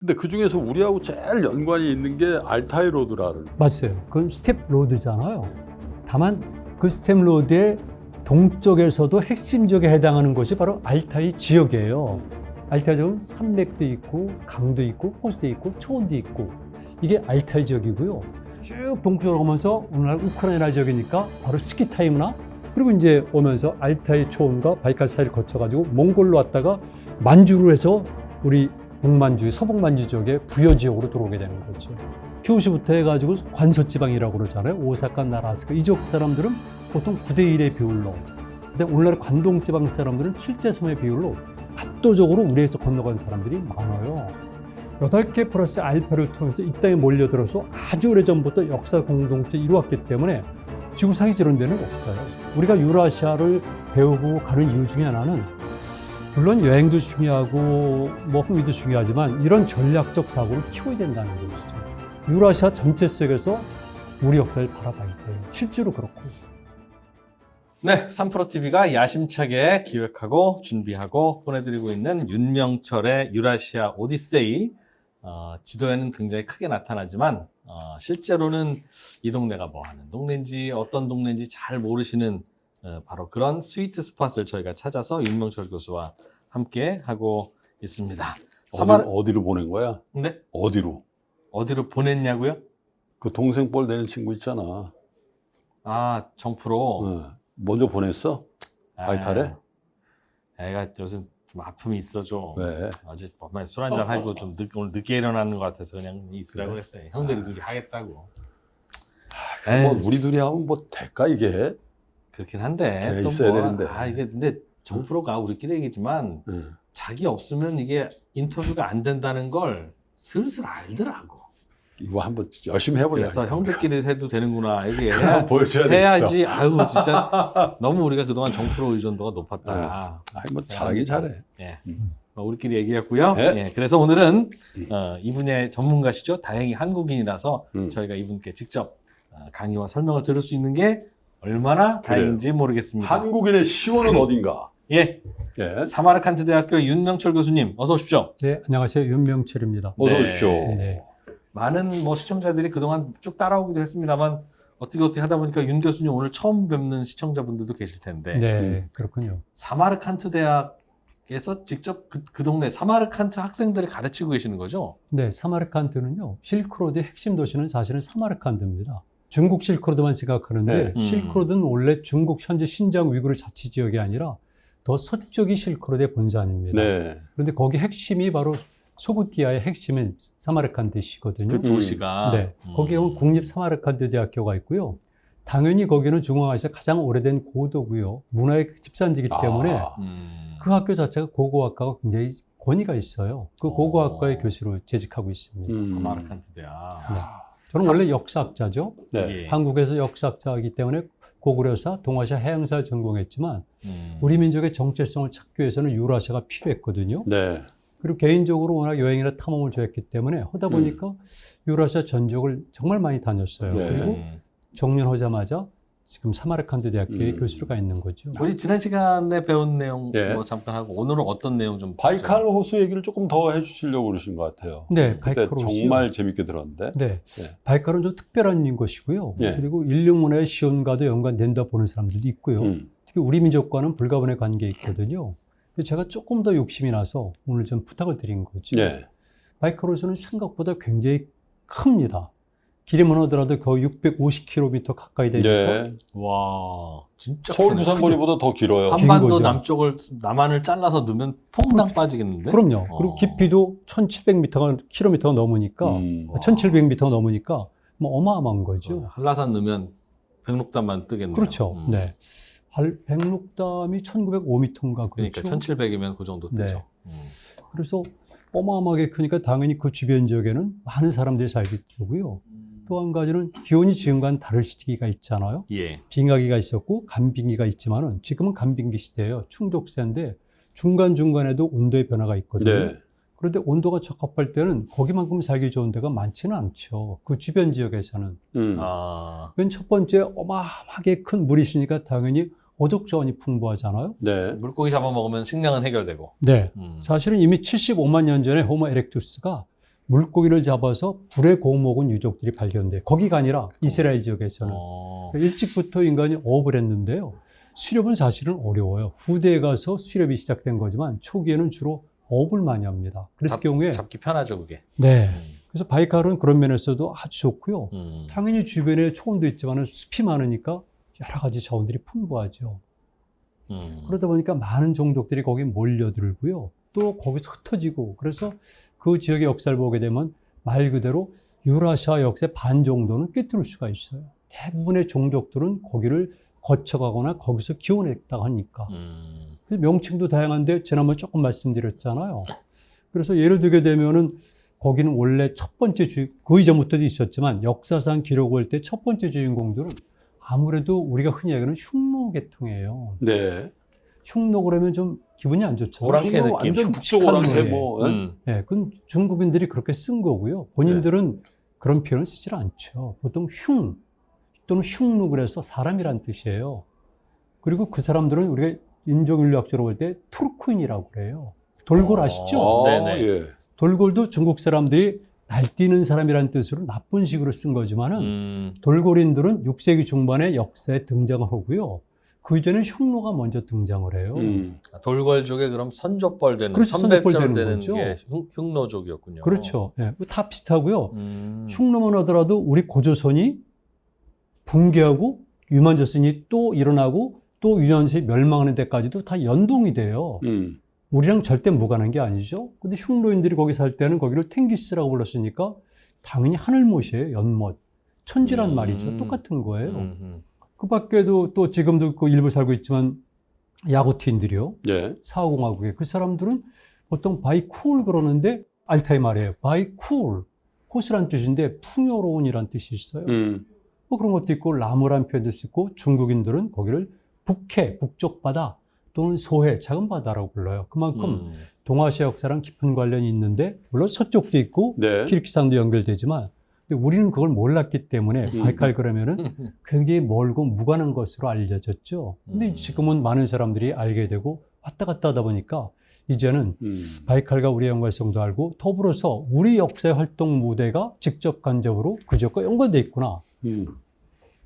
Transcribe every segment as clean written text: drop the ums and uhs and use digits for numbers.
근데 그 중에서 우리하고 제일 연관이 있는 게 알타이 로드라는. 맞아요. 그건 스텝 로드잖아요. 다만 그 스텝 로드의 동쪽에서도 핵심적에 해당하는 곳이 바로 알타이 지역이에요. 알타이 지역은 산맥도 있고 강도 있고 호수도 있고 초원도 있고 이게 알타이 지역이고요. 쭉 동쪽으로 가면서 오늘날 우크라이나 지역이니까 바로 스키 타임이나 그리고 이제 오면서 알타이 초원과 바이칼 사이를 거쳐가지고 몽골로 왔다가 만주로 해서 우리 북만주, 서북만주 지역의 부여 지역으로 들어오게 되는 거죠. kyushu부터 해가지고 관서지방이라고 그러잖아요. 오사카, 나라스카 이쪽 사람들은 보통 9대1의 비율로, 근데 오늘날 관동지방 사람들은 7대3의 비율로 압도적으로 우리에서 건너간 사람들이 많아요. 8개 플러스 알파를 통해서 이 땅에 몰려들어서 아주 오래전부터 역사 공동체 이루었기 때문에 지구상에 이런 데는 없어요. 우리가 유라시아를 배우고 가는 이유 중에 하나는 물론 여행도 중요하고 뭐 흥미도 중요하지만 이런 전략적 사고를 키워야 된다는 것이죠. 유라시아 전체 속에서 우리 역사를 바라봐야 돼요. 실제로 그렇고. 네, 3프로TV가 야심차게 기획하고 준비하고 보내드리고 있는 윤명철의 유라시아 오디세이. 지도에는 굉장히 크게 나타나지만 실제로는 이 동네가 뭐 하는 동네인지 어떤 동네인지 잘 모르시는 바로 그런 스위트 스팟을 저희가 찾아서 윤명철 교수와 함께 하고 있습니다. 어디로 보낸 거야? 네? 어디로 보냈냐고요? 그 동생 뻘 내는 친구 있잖아. 아, 정프로. 먼저 보냈어? 바이칼에? 애가 요즘 좀 아픔이 있어 좀. 왜? 어제 밤에 술 한잔 하고 좀 오늘 늦게 일어나는 것 같아서 그냥 있으라고 그랬어요. 형들이 둘이 하겠다고. 뭐 우리 둘이 하면 뭐 될까 이게? 그렇긴 한데 돼 또 있어야 뭐, 되는데. 이게 근데 정프로가 우리끼리 얘기지만 자기 없으면 이게 인터뷰가 안 된다는 걸 슬슬 알더라고. 이거 한번 열심히 해보자. 그래서 형들끼리 해도 되는구나. 이게 보여줘야 해야지. 아유 진짜 너무 우리가 그동안 정프로 의존도가 높았다. 아니 뭐 잘하긴 잘해. 예. 우리끼리 얘기했고요. 네? 예. 그래서 오늘은 이 분야의 전문가시죠. 다행히 한국인이라서 저희가 이분께 직접 강의와 설명을 들을 수 있는 게 얼마나 다행인지 모르겠습니다. 한국인의 시원은 어딘가? 예. 예. 사마르칸트 대학교 윤명철 교수님 어서 오십시오. 네, 안녕하세요. 윤명철입니다. 어서 네. 오십시오. 네. 많은 뭐 시청자들이 그동안 쭉 따라오기도 했습니다만 어떻게 하다 보니까 윤 교수님 오늘 처음 뵙는 시청자분들도 계실 텐데. 네, 그렇군요. 사마르칸트 대학에서 직접 그 동네 사마르칸트 학생들을 가르치고 계시는 거죠? 네, 사마르칸트는요. 실크로드의 핵심 도시는 사실은 사마르칸트입니다. 중국 실크로드만 생각하는데 네. 실크로드는 원래 중국 현재 신장 위구르 자치지역이 아니라 더 서쪽이 실크로드의 본산입니다. 네. 그런데 거기 핵심이 바로 소구티아의 핵심인 사마르칸트시거든요. 그 도시가. 네, 거기에 국립 사마르칸트 대학교가 있고요. 당연히 거기는 중앙아시아 가장 오래된 고도고요. 문화의 집산지이기 때문에 그 학교 자체가 고고학과가 굉장히 권위가 있어요. 그 고고학과의 교수로 재직하고 있습니다. 사마르칸트 대학. 네. 저는 원래 역사학자죠. 네. 예. 한국에서 역사학자이기 때문에 고구려사, 동아시아 해양사를 전공했지만 우리 민족의 정체성을 찾기 위해서는 유라시아가 필요했거든요. 네. 그리고 개인적으로 워낙 여행이나 탐험을 좋아했기 때문에 하다 보니까 유라시아 전적을 정말 많이 다녔어요. 네. 그리고 정년하자마자 지금 사마르칸트 대학교의 교수가 있는 거죠. 우리 지난 시간에 배운 내용 예. 뭐 잠깐 하고 오늘은 어떤 내용 좀 바이칼 호수 얘기를 조금 더 해주시려고 그러신 것 같아요. 네, 그때 바이칼 호수요. 정말 재밌게 들었는데. 네, 네. 바이칼은 좀 특별한 것이고요. 예. 그리고 인류 문화의 시온과도 연관된다 보는 사람들도 있고요. 특히 우리 민족과는 불가분의 관계에 있거든요. 그래서 제가 조금 더 욕심이 나서 오늘 좀 부탁을 드린 거죠. 네. 바이칼 호수는 생각보다 굉장히 큽니다. 길이만 하더라도 거의 650km 가까이 되니까 네. 와 진짜 서울 크네. 부산 거리보다 더 길어요. 한반도 거죠. 남쪽을 남한을 잘라서 넣으면 퐁당 빠지겠는데? 그럼요. 그리고 깊이도 1700km가 넘으니까 1700m가 넘으니까 뭐 어마어마한 거죠. 한라산 넣으면 백록담만 뜨겠네요. 그렇죠. 네. 백록담이 1905m인가 그러니까 그렇죠. 1700이면 그 정도 뜨죠. 그래서 어마어마하게 크니까 당연히 그 주변 지역에는 많은 사람들이 살게 되고요. 또 한 가지는 기온이 지금과는 다를 시기가 있잖아요. 예. 빙하기가 있었고 간빙기가 있지만은 지금은 간빙기 시대예요. 충족세인데 중간중간에도 온도의 변화가 있거든요. 네. 그런데 온도가 적합할 때는 거기만큼 살기 좋은 데가 많지는 않죠. 그 주변 지역에서는. 그건 첫 번째 어마어마하게 큰 물이 있으니까 당연히 어족 자원이 풍부하잖아요. 네. 물고기 잡아먹으면 식량은 해결되고. 네. 사실은 이미 75만 년 전에 호모 에렉투스가 물고기를 잡아서 불에 구워 먹은 유적들이 발견돼. 거기가 아니라 이스라엘 지역에서는. 일찍부터 인간이 어업을 했는데요. 수렵은 사실은 어려워요. 후대에 가서 수렵이 시작된 거지만 초기에는 주로 어업을 많이 합니다. 그랬을 경우에 잡기 편하죠, 그게. 네. 그래서 바이칼은 그런 면에서도 아주 좋고요. 음. 당연히 주변에 초원도 있지만 숲이 많으니까 여러 가지 자원들이 풍부하죠. 그러다 보니까 많은 종족들이 거기에 몰려들고요. 또 거기서 흩어지고 그래서 그 지역의 역사를 보게 되면 말 그대로 유라시아 역사의 반 정도는 꿰뚫을 수가 있어요. 대부분의 종족들은 거기를 거쳐가거나 거기서 기원했다고 하니까. 그래서 명칭도 다양한데 지난번에 조금 말씀드렸잖아요. 그래서 예를 들게 되면은 거기는 원래 첫 번째 그 이전부터도 있었지만 역사상 기록 볼 때 첫 번째 주인공들은 아무래도 우리가 흔히 얘기하는 흉노 계통이에요. 네. 흉노 그러면 좀 기분이 안 좋잖아요. 오랑캐 느낌. 완전 북쪽 오랑캐 뭐. 네, 그건 중국인들이 그렇게 쓴 거고요. 본인들은 그런 표현을 쓰질 않죠. 보통 흉 또는 흉노 그래서 사람이란 뜻이에요. 그리고 그 사람들은 우리가 인종인류학적으로 볼 때 투르크인이라고 그래요. 돌골 아시죠? 네네. 예. 돌골도 중국 사람들이 날뛰는 사람이라는 뜻으로 나쁜 식으로 쓴 거지만은 돌골인들은 6세기 중반에 역사에 등장을 하고요. 그 이전에 흉노가 먼저 등장을 해요. 돌궐족의 그럼 선조뻘 되는, 그렇죠, 선배뻘 선배뻘 되는 거죠. 게 흉노족이었군요. 그렇죠. 예, 다 비슷하고요. 흉노만 하더라도 우리 고조선이 붕괴하고 유만조선이 또 일어나고 또 유만조선이 멸망하는 데까지도 다 연동이 돼요. 우리랑 절대 무관한 게 아니죠. 근데 흉노인들이 거기 살 때는 거기를 탱기스라고 불렀으니까 당연히 하늘못이에요. 연못. 천지란 말이죠. 똑같은 거예요. 그 밖에도 또 지금도 그 일부 살고 있지만 야구티인들이요. 예. 사후공화국에 그 사람들은 보통 바이 쿨 그러는데 알타이 말이에요. 바이 쿨. 호수란 뜻인데 풍요로운이란 뜻이 있어요. 뭐 그런 것도 있고 라무란 표현도 있고 중국인들은 거기를 북해, 북쪽 바다 또는 소해, 작은 바다라고 불러요. 그만큼 동아시아 역사랑 깊은 관련이 있는데 물론 서쪽도 있고 네. 키르기스탄도 연결되지만 근데 우리는 그걸 몰랐기 때문에 바이칼 그러면은 굉장히 멀고 무관한 것으로 알려졌죠. 근데 지금은 많은 사람들이 알게 되고 왔다 갔다 하다 보니까 이제는 바이칼과 우리의 연관성도 알고 더불어서 우리 역사의 활동 무대가 직접 간접으로 그 지역과 연관돼 있구나.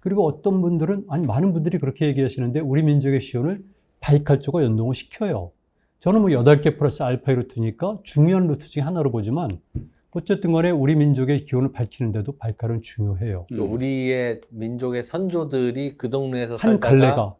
그리고 어떤 분들은 아니 많은 분들이 그렇게 얘기하시는데 우리 민족의 시온을 바이칼 쪽과 연동을 시켜요. 저는 뭐 8개 플러스 알파의 루트니까 중요한 루트 중에 하나로 보지만 어쨌든 간에 우리 민족의 기원을 밝히는데도 바이칼은 중요해요. 또 우리의 민족의 선조들이 그 동네에서 한 살다가 갈래가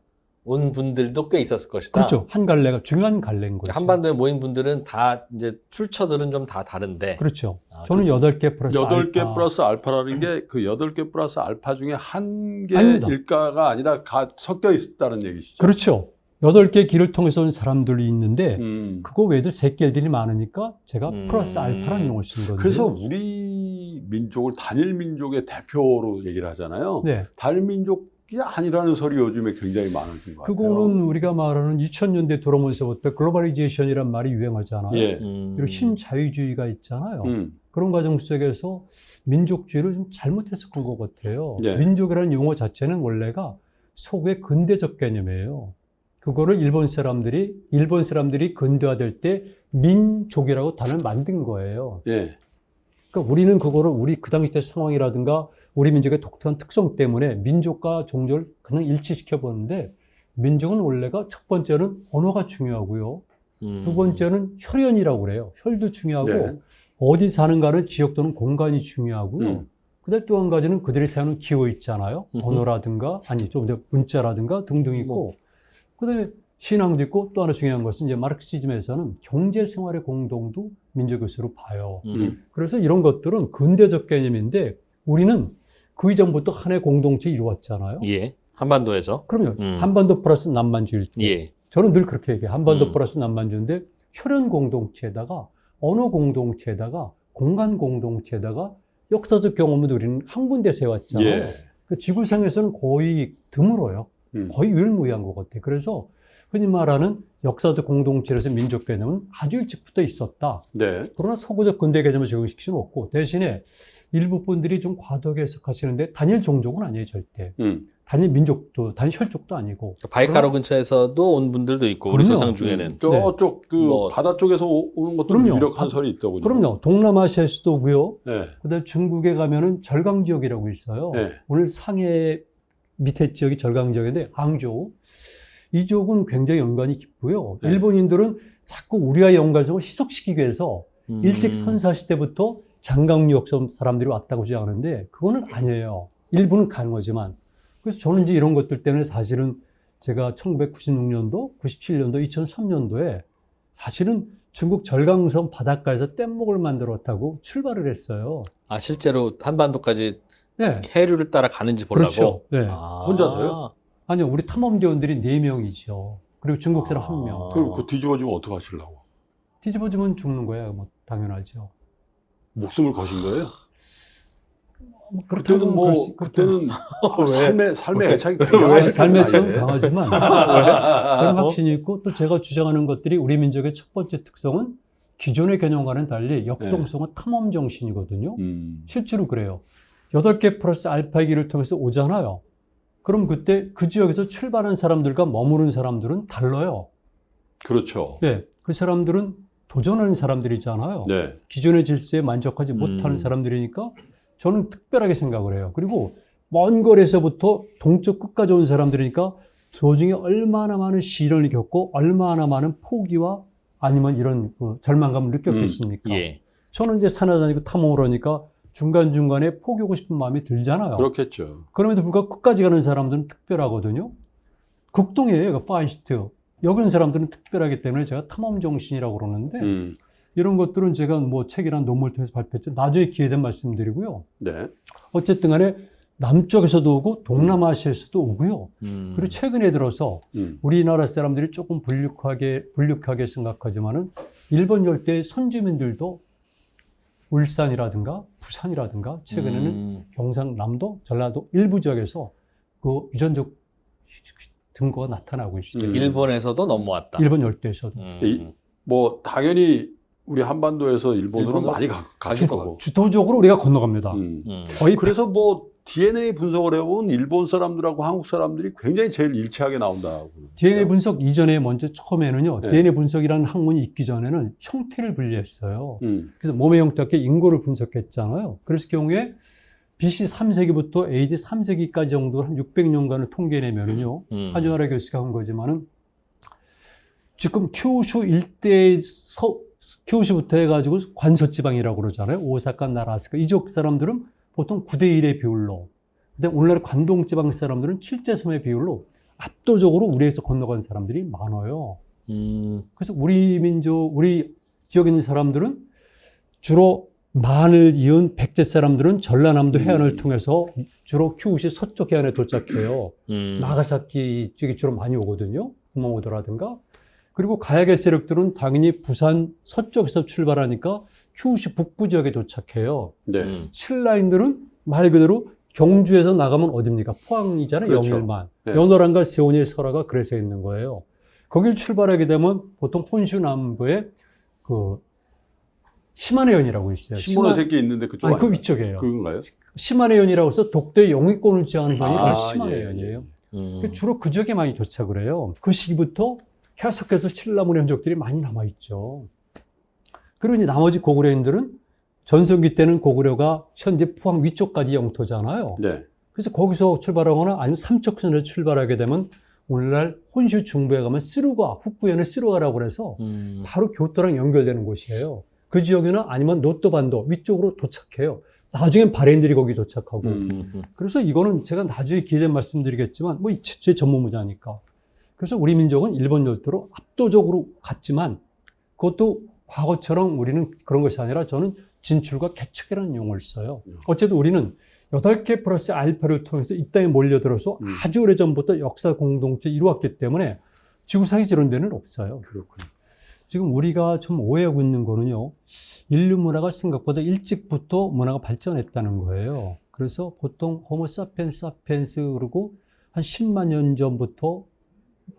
온 분들도 꽤 있었을 것이다. 그렇죠. 한 갈래가 중요한 갈래인 거죠. 한반도에 모인 분들은 다 이제 출처들은 좀 다 다른데. 그렇죠. 저는 8개 플러스 8개 알파. 플러스 알파라는 게 그 8개 플러스 알파 중에 한 개 아닙니다. 일가가 아니라 섞여 있다는 얘기시죠. 그렇죠. 8개 길을 통해서 온 사람들이 있는데 그거 외에도 새끼들이 많으니까 제가 플러스 알파라는 용어를 쓴 건데. 그래서 우리 민족을 단일 민족의 대표로 얘기를 하잖아요. 네. 단일 민족이 아니라는 소리 요즘에 굉장히 많아진 것 같아요. 그거는 우리가 말하는 2000년대 들어오면서부터 글로벌리제이션이란 말이 유행하잖아요. 예. 그리고 신자유주의가 있잖아요. 그런 과정 속에서 민족주의를 좀 잘못해서 그런 것 같아요. 예. 민족이라는 용어 자체는 원래가 소구의 근대적 개념이에요. 그거를 일본 사람들이 근대화될 때 민족이라고 단어를 만든 거예요. 예. 그러니까 우리는 그거를 우리 그 당시 때 상황이라든가 우리 민족의 독특한 특성 때문에 민족과 종족을 그냥 일치시켜 보는데 민족은 원래가 첫 번째는 언어가 중요하고요. 두 번째는 혈연이라고 그래요. 혈도 중요하고 네. 어디 사는가는 지역 또는 공간이 중요하고요. 그다음에 또 한 가지는 그들이 사용하는 기호 있잖아요. 언어라든가 아니 좀 더 문자라든가 등등 있고 그다음에 신앙도 있고 또 하나 중요한 것은 이제 마르크시즘에서는 경제 생활의 공동도 민족 요소로 봐요. 그래서 이런 것들은 근대적 개념인데 우리는 그 이전부터 하나의 공동체 이루었잖아요. 예. 한반도에서. 그럼요. 한반도 플러스 남만주일 때. 예. 저는 늘 그렇게 얘기해요. 한반도 플러스 남만주인데 혈연 공동체에다가 언어 공동체에다가 공간 공동체에다가 역사적 경험도 우리는 한 군데서 해왔잖아요. 예. 그 지구상에서는 거의 드물어요. 거의 유일무이한 것 같아요. 그래서 흔히 말하는 역사적 공동체에서 민족 개념은 아주 일찍부터 있었다. 네. 그러나 서구적 근대 개념을 적용시킬 수는 없고 대신에 일부 분들이 좀 과도하게 해석하시는데 단일 종족은 아니에요, 절대. 단일 민족도, 단일 혈족도 아니고. 바이카로 근처에서도 온 분들도 있고 우리 그럼요. 조상 중에는. 저쪽 그 뭐- 바다 쪽에서 오는 것도 그럼요. 유력한 설이 있더군요. 그럼요. 동남아시아에서도 오고요. 네. 그다음에 중국에 가면은 절강 지역이라고 있어요. 네. 오늘 상해 밑에 지역이 절강 지역인데 항저우 이쪽은 굉장히 연관이 깊고요. 네. 일본인들은 자꾸 우리와의 연관성을 희석시키기 위해서 일찍 음. 선사 시대부터 장강유역 사람들이 왔다고 주장하는데 그거는 아니에요. 일부는 가능하지만. 그래서 저는 이제 이런 것들 때문에 사실은 제가 1996년도, 97년도, 2003년도에 사실은 중국 절강섬 바닷가에서 뗏목을 만들었다고 출발을 했어요. 아 실제로 한반도까지 네. 해류를 따라 가는지 보려고. 그렇죠. 네. 아. 혼자서요? 아니요, 우리 탐험대원들이 4명이죠. 그리고 중국 사람 1명. 그럼 그 뒤집어지면 어떡하시려고? 뒤집어지면 죽는 거예요. 뭐 당연하죠. 목숨을 거신 거예요? 그렇다고 그때는 뭐 그때는 삶의 애착이 굉장하실 삶의 텐데. 체험 강하지만 저는 확신이 있고 또 제가 주장하는 것들이 우리 민족의 첫 번째 특성은 기존의 개념과는 달리 역동성은 탐험 정신이거든요. 실제로 그래요. 8개 플러스 알파기를 통해서 오잖아요. 그럼 그때 그 지역에서 출발한 사람들과 머무른 사람들은 달라요. 그렇죠. 네, 그 사람들은 도전하는 사람들이잖아요. 네. 기존의 질서에 만족하지 못하는 사람들이니까 저는 특별하게 생각을 해요. 그리고 먼 거리에서부터 동쪽 끝까지 온 사람들이니까 도중에 얼마나 많은 시련을 겪고 얼마나 많은 포기와 아니면 이런 그 절망감을 느꼈겠습니까? 예. 저는 이제 산에 다니고 탐험을 하니까 중간중간에 포기하고 싶은 마음이 들잖아요. 그렇겠죠. 그럼에도 불구하고 끝까지 가는 사람들은 특별하거든요. 국동이에요, 그 파이스트. 여기 온 사람들은 특별하기 때문에 제가 탐험 정신이라고 그러는데 이런 것들은 제가 뭐 책이나 논문을 통해서 발표했죠. 나중에 기회 되면 말씀드리고요. 네. 어쨌든 간에 남쪽에서도 오고 동남아시아에서도 오고요. 그리고 최근에 들어서 우리나라 사람들이 조금 불육하게 생각하지만은 일본 열대의 선주민들도 울산이라든가 부산이라든가 최근에는 경상남도, 전라도 일부 지역에서 그 유전적 증거가 나타나고 있습니다. 일본에서도 넘어왔다. 일본 열대에서도. 뭐 당연히 우리 한반도에서 일본으로 많이 가실 거고. 주도적으로 우리가 건너갑니다. 거의 그래서 뭐 DNA 분석을 해본 일본 사람들하고 한국 사람들이 굉장히 제일 일치하게 나온다고. DNA 분석 이전에 먼저 처음에는요. 네. DNA 분석이라는 학문이 있기 전에는 형태를 분리했어요. 그래서 몸의 형태학계 인고를 분석했잖아요. 그래서 경우에 BC 3세기부터 AD 3세기까지 정도 한 600년간을 통계내면은요. 한유하라 교수가 한 거지만은 지금 큐슈 일대의 큐슈부터 해가지고 관서지방이라고 그러잖아요. 오사카, 나라스카. 이쪽 사람들은 보통 9대1의 비율로. 근데 오늘날 관동지방 사람들은 7대3의 비율로 압도적으로 우리에서 건너간 사람들이 많아요. 그래서 우리 민족, 우리 지역에 있는 사람들은 주로 만을 이은 백제 사람들은 전라남도 해안을 통해서 주로 큐슈 서쪽 해안에 도착해요. 나가사키 쪽에 주로 많이 오거든요. 구마모토라든가. 그리고 가야계 세력들은 당연히 부산 서쪽에서 출발하니까 큐슈 북부 지역에 도착해요. 네. 신라인들은 말 그대로 경주에서 나가면 어딥니까? 포항이잖아요. 그렇죠. 영일만. 네. 연호랑과 세원의 설화가 그래서 있는 거예요. 거길 출발하게 되면 보통 혼슈 남부에 그 시마네현이라고 있어요. 신문화새끼 있는데 그쪽 아니, 그 아닌가요? 위쪽이에요. 그건가요? 시마네현이라고 해서 독도의 영위권을 지향하는 편이 아, 시마네현이에요. 예, 주로 그 지역에 많이 도착을 해요. 그 시기부터 계속해서 신라문의 흔적들이 많이 남아있죠. 그리고 이제 나머지 고구려인들은 전성기 때는 고구려가 현재 포항 위쪽까지 영토잖아요. 네. 그래서 거기서 출발하거나 아니면 삼척선에서 출발하게 되면 오늘날 혼슈 중부에 가면 스루가, 북부에는 스루가라고 그래서 바로 교토랑 연결되는 곳이에요. 그 지역에는 아니면 노토반도 위쪽으로 도착해요. 나중엔 바레인들이 거기 도착하고. 그래서 이거는 제가 나중에 기회 되면 말씀드리겠지만 뭐 제 전문 분야니까. 그래서 우리 민족은 일본 열도로 압도적으로 갔지만 그것도 과거처럼 우리는 그런 것이 아니라 저는 진출과 개척이라는 용어를 써요. 어쨌든 우리는 8개 플러스 알파를 통해서 이 땅에 몰려들어서 아주 오래전부터 역사 공동체 이루었기 때문에 지구상에 이런 데는 없어요. 그렇군요. 지금 우리가 좀 오해하고 있는 거는요. 인류 문화가 생각보다 일찍부터 문화가 발전했다는 거예요. 그래서 보통 호모 사피엔스 그러고 한 10만 년 전부터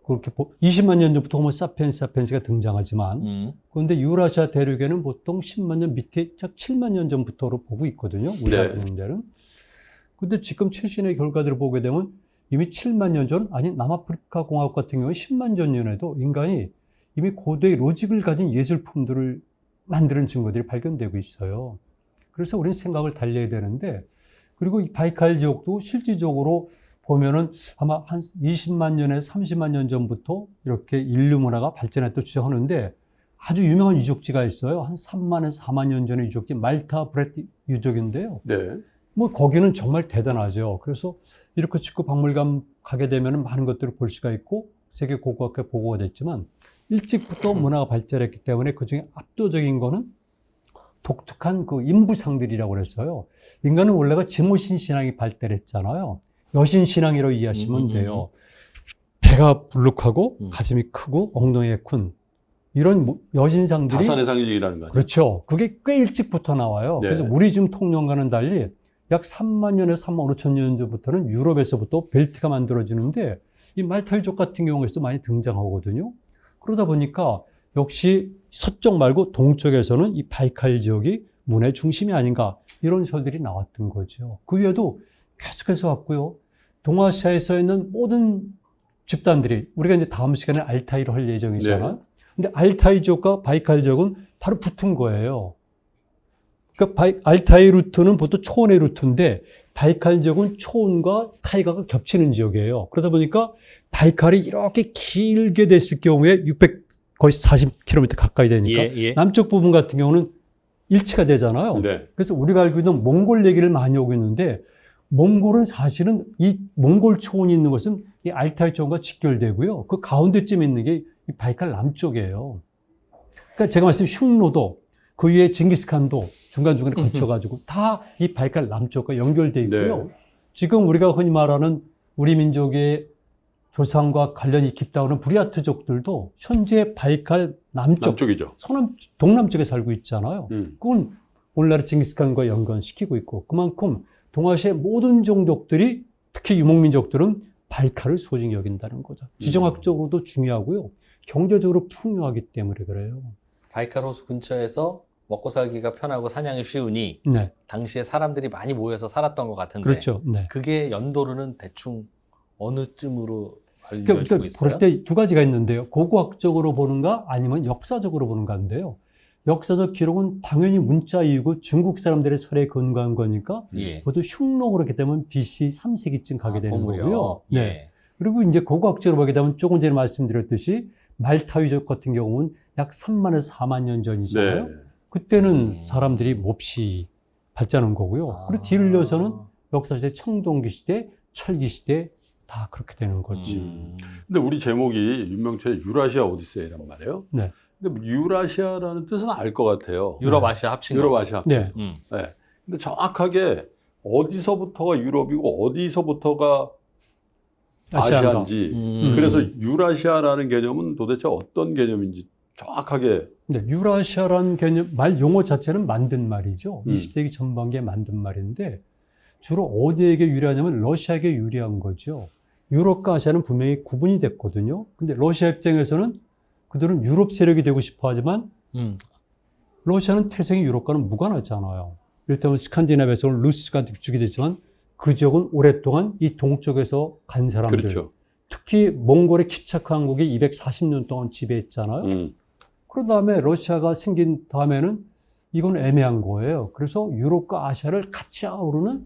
그렇게 20만 년 전부터 호모 사피엔스가 등장하지만 그런데 유라시아 대륙에는 보통 10만 년 밑에 약 7만 년 전부터로 보고 있거든요. 우리가 보는 데는. 근데 지금 최신의 결과들을 보게 되면 이미 7만 년 전, 아니 남아프리카 공화국 같은 경우에 10만 전년에도 인간이 이미 고도의 로직을 가진 예술품들을 만드는 증거들이 발견되고 있어요. 그래서 우리는 생각을 달려야 되는데, 그리고 이 바이칼 지역도 실질적으로 보면은 아마 한 20만 년에서 30만 년 전부터 이렇게 인류 문화가 발전했다고 주장하는데, 아주 유명한 유적지가 있어요. 한 3만에서 4만 년 전의 유적지, 말타 브레트 유적인데요. 네. 뭐 거기는 정말 대단하죠. 그래서 이렇게 축구 박물관 가게 되면 많은 것들을 볼 수가 있고 세계 고고학회 보고가 됐지만 일찍부터 문화가 발전했기 때문에 그중에 압도적인 거는 독특한 그 인부상들이라고 그랬어요. 인간은 원래가 지모신 신앙이 발달했잖아요. 여신 신앙이라고 이해하시면 돼요. 배가 불룩하고 가슴이 크고 엉덩이가 큰 이런 여신상들이 다산의 상징이라는 거죠. 그렇죠. 그게 꽤 일찍부터 나와요. 네. 그래서 우리 지금 통념과는 달리 약 3만 년에서 3만 5천 년 전부터는 유럽에서부터 벨트가 만들어지는데 이 말타 유적 같은 경우에서도 많이 등장하거든요. 그러다 보니까 역시 서쪽 말고 동쪽에서는 이 바이칼 지역이 문화의 중심이 아닌가 이런 설들이 나왔던 거죠. 그 외에도 계속해서 왔고요. 동아시아에서 있는 모든 집단들이 우리가 이제 다음 시간에 알타이를 할 예정이잖아요. 네. 근데 알타이 지역과 바이칼 지역은 바로 붙은 거예요. 그러니까 알타이 루트는 보통 초원의 루트인데 바이칼 지역은 초원과 타이가가 겹치는 지역이에요. 그러다 보니까 바이칼이 이렇게 길게 됐을 경우에 거의 40km 가까이 되니까 남쪽 부분 같은 경우는 일치가 되잖아요. 네. 그래서 우리가 알고 있는 몽골 얘기를 많이 하고 있는데 몽골은 사실은 이 몽골 초원이 있는 것은 이 알타이 초원과 직결되고요. 그 가운데쯤에 있는 게 이 바이칼 남쪽이에요. 그러니까 제가 말씀드린 흉노도 그 위에 징기스칸도 중간중간에 거쳐가지고 다 이 바이칼 남쪽과 연결되어 있고요. 네. 지금 우리가 흔히 말하는 우리 민족의 조상과 관련이 깊다고 하는 부리아트족들도 현재 바이칼 남쪽이죠. 동남쪽에 살고 있잖아요. 그건 오늘날의 징기스칸과 연관시키고 있고 그만큼 동아시아의 모든 종족들이 특히 유목민족들은 바이칼을 소중히 여긴다는 거죠. 지정학적으로도 중요하고요. 경제적으로 풍요하기 때문에 그래요. 바이칼 호수 근처에서 먹고 살기가 편하고 사냥이 쉬우니 네. 당시에 사람들이 많이 모여서 살았던 것 같은데 그렇죠. 네. 그게 연도로는 대충 어느 쯤으로 알려지고 그러니까 있어요? 그럴 때 두 가지가 있는데요. 고고학적으로 보는가 아니면 역사적으로 보는가인데요. 역사적 기록은 당연히 문자 이후고 중국 사람들의 설에 근거한 거니까 예. 모두 흉노 그렇게 되면 BC 3세기쯤 가게 되는 보물이요? 거고요. 네. 예. 그리고 이제 고고학적으로 보게 되면 조금 전에 말씀드렸듯이 말타 유적 같은 경우는 약 3만에서 4만 년 전이잖아요. 네. 그때는 사람들이 몹시 발전한 거고요. 그리고 뒤를 이어서는 역사시대 청동기 시대, 철기 시대 다 그렇게 되는 거지. 근데 우리 제목이 윤명철의 유라시아 오디세이란 말이에요. 네. 근데 유라시아라는 뜻은 알 것 같아요. 유럽 아시아 합친 유럽 거. 아시아. 네. 네. 근데 정확하게 어디서부터가 유럽이고 어디서부터가 아시아인가. 아시아인지 그래서 유라시아라는 개념은 도대체 어떤 개념인지 정확하게 네, 유라시아라는 개념, 말 용어 자체는 만든 말이죠. 20세기 전반기에 만든 말인데 주로 어디에게 유리하냐면 러시아에게 유리한 거죠. 유럽과 아시아는 분명히 구분이 됐거든요. 근데 러시아 입장에서는 그들은 유럽 세력이 되고 싶어 하지만 러시아는 태생이 유럽과는 무관하잖아요. 이를테면 스칸디나비아에서는 루스가 주게 됐지만 그 지역은 오랫동안 이 동쪽에서 간 사람들. 그렇죠. 특히 몽골의 킵차크 왕국이 240년 동안 지배했잖아요. 그런 다음에 러시아가 생긴 다음에는 이건 애매한 거예요. 그래서 유럽과 아시아를 같이 아우르는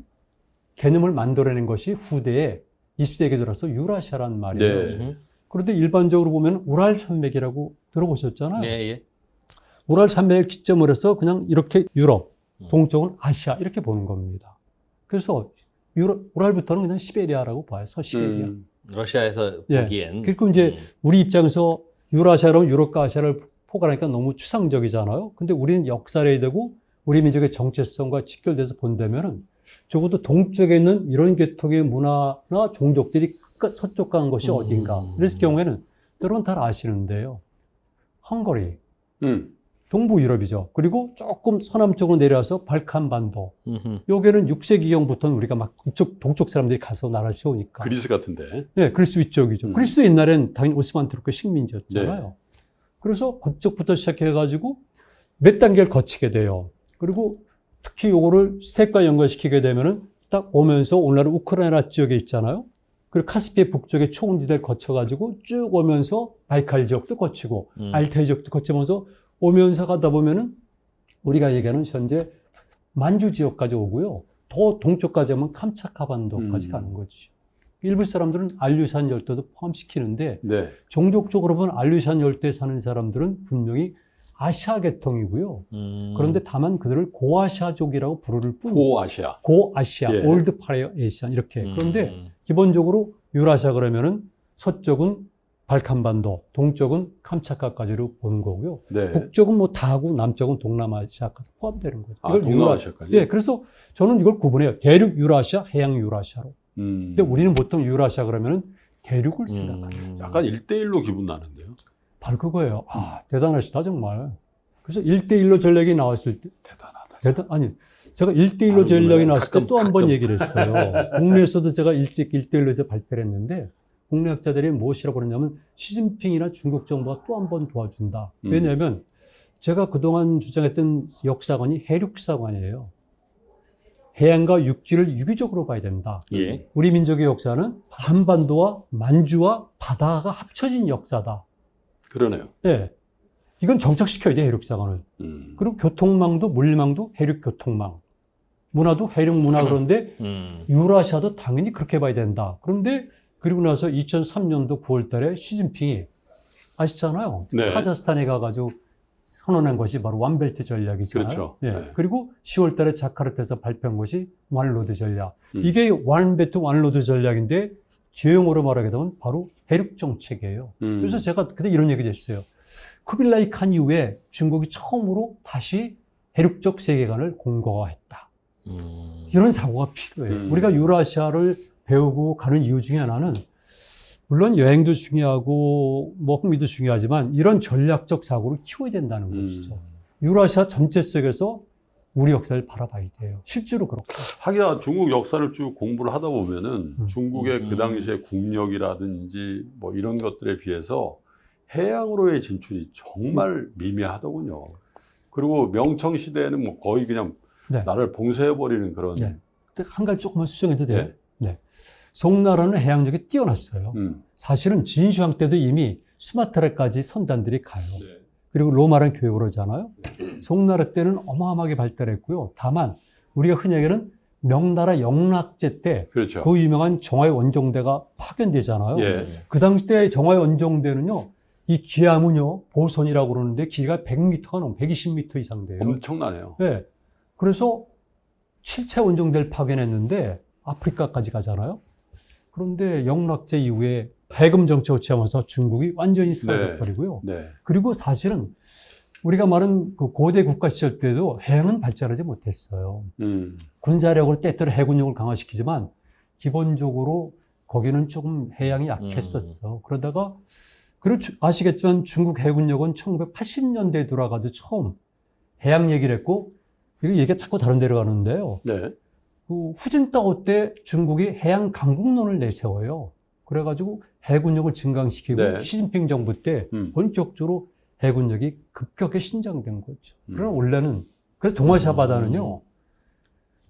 개념을 만들어낸 것이 후대에 20세기에 들어서 유라시아라는 말이에요. 네. 그런데 일반적으로 보면 우랄 산맥이라고 들어보셨잖아요. 예. 우랄 산맥을 기점으로 해서 그냥 이렇게 유럽, 동쪽은 아시아 이렇게 보는 겁니다. 그래서 우랄부터는 그냥 시베리아라고 봐요. 서시베리아. 러시아에서 예. 보기엔. 그리고 이제 우리 입장에서 유라시아라면 유럽과 아시아를 포괄하니까 너무 추상적이잖아요. 근데 우리는 역사를 해야 되고 우리 민족의 정체성과 직결돼서 본다면은 적어도 동쪽에 있는 이런 계통의 문화나 종족들이 서쪽 간 것이 어딘가. 이랬을 경우에는 여러분 다 아시는데요. 헝가리. 동부 유럽이죠. 그리고 조금 서남쪽으로 내려와서 발칸반도. 여기는 6세기경부터는 우리가 막 그쪽 동쪽 사람들이 가서 나라를 세우니까. 그리스 같은데. 네, 그리스 위쪽이죠. 그리스도 옛날엔 당연히 오스만 투르크 식민지였잖아요. 네. 그래서 그쪽부터 시작해가지고 몇 단계를 거치게 돼요. 그리고 특히 요거를 스텝과 연결시키게 되면은 딱 오면서 오늘날 우크라이나 지역에 있잖아요. 그리고 카스피해 북쪽의 초원지대를 거쳐가지고 쭉 오면서 바이칼 지역도 거치고 알타이 지역도 거치면서 오면서 가다 보면은 우리가 얘기하는 현재 만주 지역까지 오고요. 더 동쪽까지 오면 캄차카반도까지 가는 거지. 일부 사람들은 알류산 열도도 포함시키는데 네. 종족적으로 보면 알류산 열도에 사는 사람들은 분명히 아시아 계통이고요. 그런데 다만 그들을 고아시아족이라고 부를 뿐. 고아시아. 고아시아, 예. 올드 파레이시안 이렇게. 그런데 기본적으로 유라시아 그러면은 서쪽은 발칸반도, 동쪽은 캄차카까지로 보는 거고요. 네. 북쪽은 뭐 다 하고 남쪽은 동남아시아까지 포함되는 거죠. 아, 동남아시아까지? 예, 그래서 저는 이걸 구분해요. 대륙 유라시아, 해양 유라시아로. 근데 우리는 보통 유라시아 그러면은 대륙을 생각해요. 약간 1대1로 기분 나는데요. 바로 그거예요. 아, 대단하시다, 정말. 그래서 1대1로 전략이 나왔을 때, 대단하다. 아니, 제가 1대1로 전략이 나왔을 때 또 한 번 얘기를 했어요. 국내에서도 제가 일찍 1대1로 이제 발표를 했는데, 국내 학자들이 무엇이라고 그러냐면, 시진핑이나 중국 정부가 또 한 번 도와준다. 왜냐하면, 제가 그동안 주장했던 역사관이 해륙사관이에요. 해양과 육지를 유기적으로 봐야 된다. 예. 우리 민족의 역사는 한반도와 만주와 바다가 합쳐진 역사다. 그러네요. 예. 이건 정착시켜야 돼, 해륙사관을. 그리고 교통망도 물망도 해륙교통망. 문화도 해륙문화. 그런데 유라시아도 당연히 그렇게 봐야 된다. 그런데 그리고 나서 2003년도 9월 달에 시진핑이 아시잖아요. 네. 카자흐스탄에 가가지고 선언한 것이 바로 완벨트 전략이잖아요. 그렇죠. 예. 네. 그리고 10월 달에 자카르타에서 발표한 것이 완로드 전략. 이게 완벨트 완로드 전략인데 기형으로 말하게 되면 바로 해륙 정책이에요. 그래서 제가 그때 이런 얘기를 했어요. 쿠빌라이 칸 이후에 중국이 처음으로 다시 해륙적 세계관을 공고화했다. 이런 사고가 필요해요. 우리가 유라시아를 배우고 가는 이유 중에 하나는 물론 여행도 중요하고 뭐 흥미도 중요하지만 이런 전략적 사고를 키워야 된다는 것이죠. 유라시아 전체 속에서 우리 역사를 바라봐야 돼요. 실제로 그렇고. 하기야 중국 역사를 쭉 공부를 하다 보면은 중국의 그 당시의 국력이라든지 뭐 이런 것들에 비해서 해양으로의 진출이 정말 미미하더군요. 그리고 명청 시대에는 뭐 거의 그냥 네. 나를 봉쇄해버리는 그런. 네. 근데 한 가지 조금만 수정해도 돼요. 네. 네. 송나라는 해양력이 뛰어났어요. 사실은 진시황 때도 이미 수마트라까지 선단들이 가요. 네. 그리고 로마랑 교역을 하잖아요. 송나라 때는 어마어마하게 발달했고요. 다만 우리가 흔히 얘기하는 명나라 영락제 때 그 그렇죠. 유명한 정화의 원정대가 파견되잖아요. 예. 그 당시 때 정화의 원정대는요. 이 기암은요. 보선이라고 그러는데 길이가 100m가 넘어 120m 이상 돼요. 엄청나네요. 네. 그래서 7차 원정대를 파견했는데 아프리카까지 가잖아요. 그런데 영락제 이후에 해금 정책을 취하면서 중국이 완전히 사라져버리고요. 네. 그리고 사실은 우리가 말한 그 고대 국가 시절 때도 해양은 발전하지 못했어요. 군사력을 때때로 해군력을 강화시키지만 기본적으로 거기는 조금 해양이 약했었어. 그러다가 그리고 아시겠지만 중국 해군력은 1980년대에 들어와가지고 처음 해양 얘기를 했고 이거 얘기가 자꾸 다른 데로 가는데요. 네. 그 후진타오 때 중국이 해양 강국론을 내세워요. 그래가지고 해군력을 증강시키고 네. 시진핑 정부 때 본격적으로 해군력이 급격하게 신장된 거죠. 그러나 원래는 그래서 동아시아 바다는요.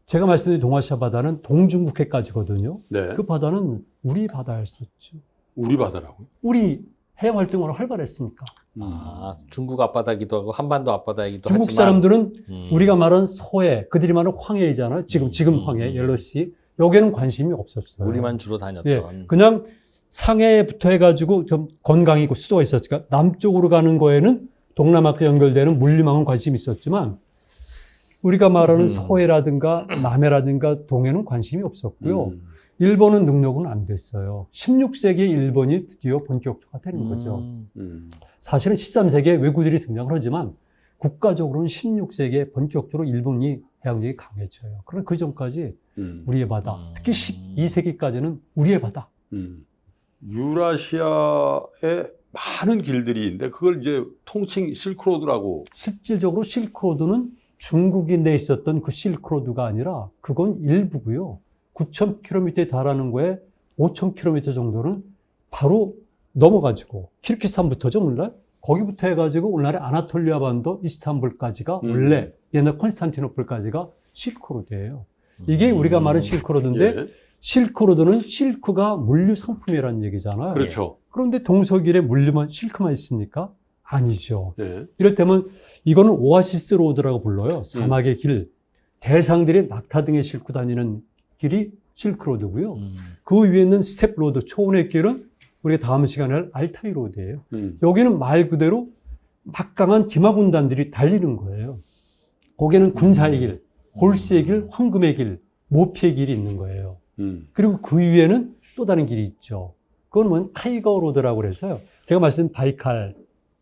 제가 말씀드린 동아시아 바다는 동중국해까지거든요. 네. 그 바다는 우리 바다였었죠. 우리 바다라고요? 우리 해양 활동을 활발했으니까. 아, 중국 앞바다이기도 하고 한반도 앞바다이기도 중국 하지만 사람들은 우리가 말하는 서해, 그들이 말하는 황해이잖아요. 지금 황해, 옐로시. 여기에는 관심이 없었어요. 우리만 주로 다녔던. 예, 그냥 상해부터 해가지고 좀 건강이고 수도가 있었으니까 남쪽으로 가는 거에는 동남아과 연결되는 물리망은 관심이 있었지만 우리가 말하는 서해라든가 남해라든가 동해는 관심이 없었고요. 일본은 능력은 안 됐어요. 16세기에 일본이 드디어 본격화가 되는 거죠. 사실은 13세기에 외국들이 등장을 하지만 국가적으로는 16세기에 본격적으로 일본이 해양력이 강해져요. 그럼 그 전까지 우리의 바다, 특히 12세기까지는 우리의 바다. 유라시아의 많은 길들이 있는데 그걸 이제 통칭 실크로드라고. 실질적으로 실크로드는 중국이 내 있었던 그 실크로드가 아니라 그건 일부고요. 9,000km에 달하는 거에 5,000km 정도는 바로 넘어가지고 키르기스탄부터죠, 오늘날. 거기부터 해가지고 오늘날의 아나톨리아 반도 이스탄불까지가 원래 옛날 콘스탄티노플까지가 실크로드예요. 이게 우리가 말하는 실크로드인데 예. 실크로드는 실크가 물류 상품이라는 얘기잖아요. 그렇죠. 그런데 동서길에 물류만 실크만 있습니까? 아니죠. 예. 이럴 때면 이거는 오아시스 로드라고 불러요. 사막의 길. 대상들이 낙타 등에 싣고 다니는 길이 실크로드고요. 그 위에 있는 스텝 로드, 초원의 길은 우리가 다음 시간에 할 알타이 로드예요. 여기는 말 그대로 막강한 기마군단들이 달리는 거예요. 거기는 군사의 길, 홀스의 길, 황금의 길, 모피의 길이 있는 거예요. 그리고 그 위에는 또 다른 길이 있죠. 그건 뭐냐, 타이거 로드라고 그래서요. 제가 말씀드린 바이칼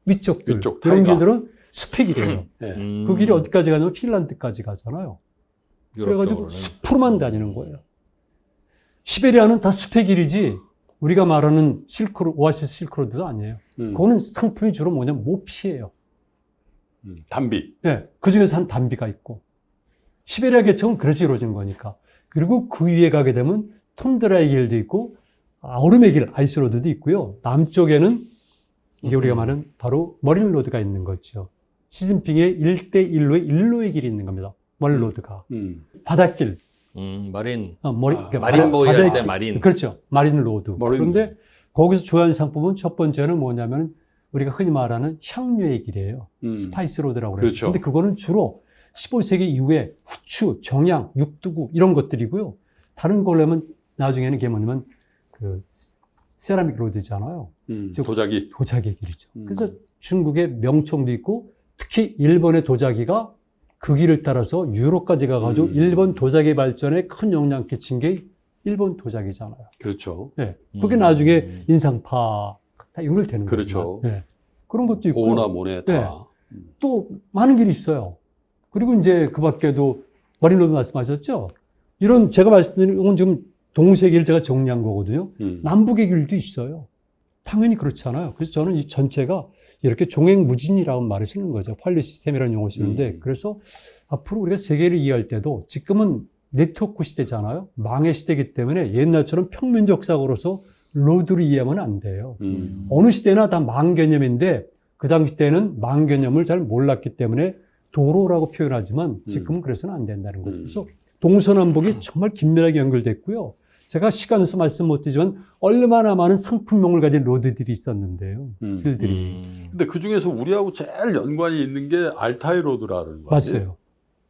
위쪽들, 위쪽, 그런 타이거. 길들은 숲의 길이에요. 예. 그 길이 어디까지 가냐면 핀란드까지 가잖아요. 그래가지고 숲으로만 다니는 거예요. 시베리아는 다 숲의 길이지 우리가 말하는 오아시스 실크로드도 아니에요. 그거는 상품이 주로 뭐냐면 모피예요. 담비. 예, 그 중에서 한 담비가 있고 시베리아 계층은 그래서 이루어진 거니까. 그리고 그 위에 가게 되면 톤드라의 길도 있고 얼음의 길, 아이스로드도 있고요. 남쪽에는 이게 우리가 말하는 바로 머린 로드가 있는 거죠. 시진핑의 1대1로의 일로의 길이 있는 겁니다. 머린 로드가. 바닷길. 마린. 그러니까 마린 보이 할 때 바닷길. 마린. 그렇죠. 마린 로드. 머린. 그런데 거기서 중요한 상품은 첫 번째는 뭐냐면 우리가 흔히 말하는 향료의 길이에요. 스파이스 로드라고 그러죠. 그렇죠. 근데 그거는 주로 15세기 이후에 후추, 정향, 육두구 이런 것들이고요. 다른 걸로 하면 나중에는 이게 뭐냐면 그 세라믹 로드잖아요. 도자기. 도자기 길이죠. 그래서 중국의 명총도 있고 특히 일본의 도자기가 그 길을 따라서 유럽까지 가가지고 일본 도자기 발전에 큰 영향 끼친 게 일본 도자기잖아요. 그렇죠. 네. 그게 나중에 인상파 다 연결되는 거죠. 그렇죠. 네. 그런 것도 있고 고나 모네 다. 또 많은 길이 있어요. 그리고 이제 그 밖에도 머린로드 말씀하셨죠? 이런 제가 말씀드린 건 지금 동세기를 제가 정리한 거거든요. 남북의 길도 있어요. 당연히 그렇잖아요. 그래서 저는 이 전체가 이렇게 종횡무진이라는 말을 쓰는 거죠. 활류 시스템이라는 용어를 쓰는데 그래서 앞으로 우리가 세계를 이해할 때도 지금은 네트워크 시대잖아요. 망의 시대이기 때문에 옛날처럼 평면적 사고로서 로드를 이해하면 안 돼요. 어느 시대나 다 망 개념인데 그 당시 때는 망 개념을 잘 몰랐기 때문에 도로라고 표현하지만 지금은 그래서는 안 된다는 거죠. 그래서 동서남북이 정말 긴밀하게 연결됐고요. 제가 시간 없어 말씀 못 드리지만 얼마나 많은 상품명을 가진 로드들이 있었는데요. 길들이. 근데 그 중에서 우리하고 제일 연관이 있는 게 알타이 로드라는 거 아니에요? 맞아요.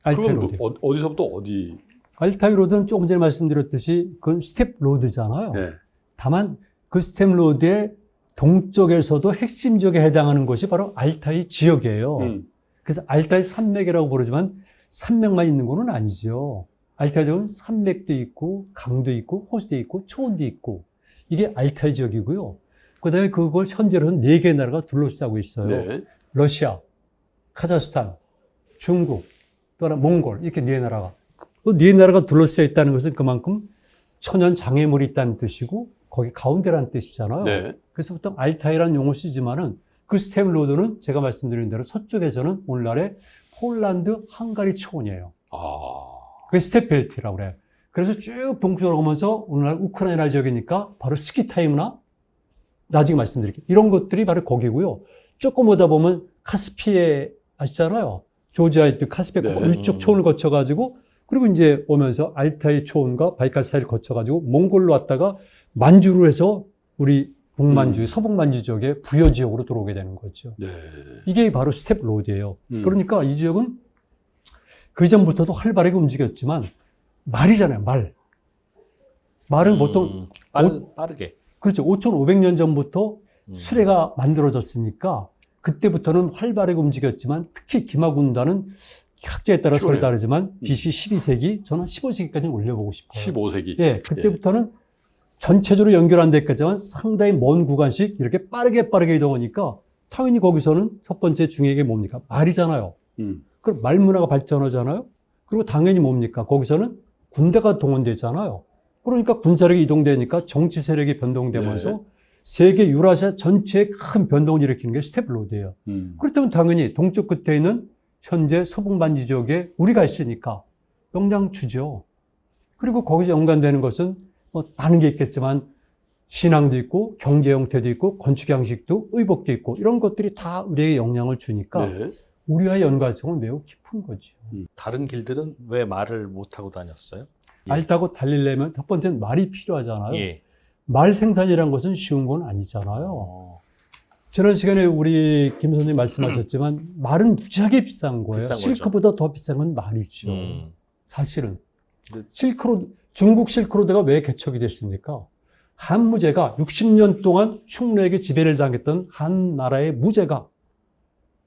알타이 그건 로드. 어디서부터 어디? 알타이 로드는 조금 전에 말씀드렸듯이 그건 스텝 로드잖아요. 네. 다만 그 스텝 로드의 동쪽에서도 핵심적에 해당하는 곳이 바로 알타이 지역이에요. 그래서 알타이 산맥이라고 부르지만 산맥만 있는 건 아니죠. 알타이 지역은 산맥도 있고 강도 있고 호수도 있고 초원도 있고 이게 알타이 지역이고요. 그다음에 그걸 현재로는 4개의 나라가 둘러싸고 있어요. 네. 러시아, 카자흐스탄, 중국, 또 하나 몽골 이렇게 4나라가. 그 4나라가 둘러싸여 있다는 것은 그만큼 천연 장애물이 있다는 뜻이고 거기 가운데라는 뜻이잖아요. 네. 그래서 보통 알타이라는 용어를 쓰지만은 그 스텝 로드는 제가 말씀드린 대로 서쪽에서는 오늘날의 폴란드, 헝가리 초원이에요. 그게 스텝 벨트라고 그래요. 그래서 쭉 동쪽으로 가면서 오늘날 우크라이나 지역이니까 바로 스키 타임이나 나중에 말씀드릴게요. 이런 것들이 바로 거기고요. 조금 오다 보면 카스피에 아시잖아요. 조지아에 있던 카스피에 네. 위쪽 초원을 거쳐가지고 그리고 이제 오면서 알타이 초원과 바이칼 사이를 거쳐가지고 몽골로 왔다가 만주로 해서 우리 북만주, 서북만주 지역의 부여 지역으로 들어오게 되는 거죠. 네. 이게 바로 스텝 로드예요. 그러니까 이 지역은 그 이전부터도 활발하게 움직였지만 말이잖아요, 말. 말은 보통 빠르게. 그렇죠. 5,500년 전부터 수레가 만들어졌으니까 그때부터는 활발하게 움직였지만 특히 기마군단은 학자에 따라 서로 다르지만 BC 12세기, 저는 15세기까지 올려보고 싶어요. 15세기. 예, 그때부터는 전체적으로 연결 안 됐겠지만 상당히 먼 구간씩 이렇게 빠르게 이동하니까 당연히 거기서는 첫 번째 중요한 게 뭡니까? 말이잖아요. 그럼 말 문화가 발전하잖아요. 그리고 당연히 뭡니까? 거기서는 군대가 동원되잖아요. 그러니까 군사력이 이동되니까 정치 세력이 변동되면서 세계 유라시아 전체에 큰 변동을 일으키는 게 스텝로드예요. 그렇다면 당연히 동쪽 끝에 있는 현재 서북만 지역에 우리가 있으니까 영향 주죠. 그리고 거기서 연관되는 것은 뭐 많은 게 있겠지만 신앙도 있고 경제 형태도 있고 건축 양식도 의복도 있고 이런 것들이 다 우리에게 영향을 주니까 네. 우리와의 연관성은 매우 깊은 거죠. 다른 길들은 왜 말을 못 타고 다녔어요? 예. 말 타고 달리려면 첫 번째는 말이 필요하잖아요. 예. 말 생산이라는 것은 쉬운 건 아니잖아요. 어, 지난 시간에 우리 김 선생님 말씀하셨지만 말은 무지하게 비싼 거예요. 비싼 거죠. 실크보다 더 비싼 건 말이죠. 사실은. 실크로드, 중국 실크로드가 왜 개척이 됐습니까? 한 무제가 60년 동안 흉노에게 지배를 당했던 한 나라의 무제가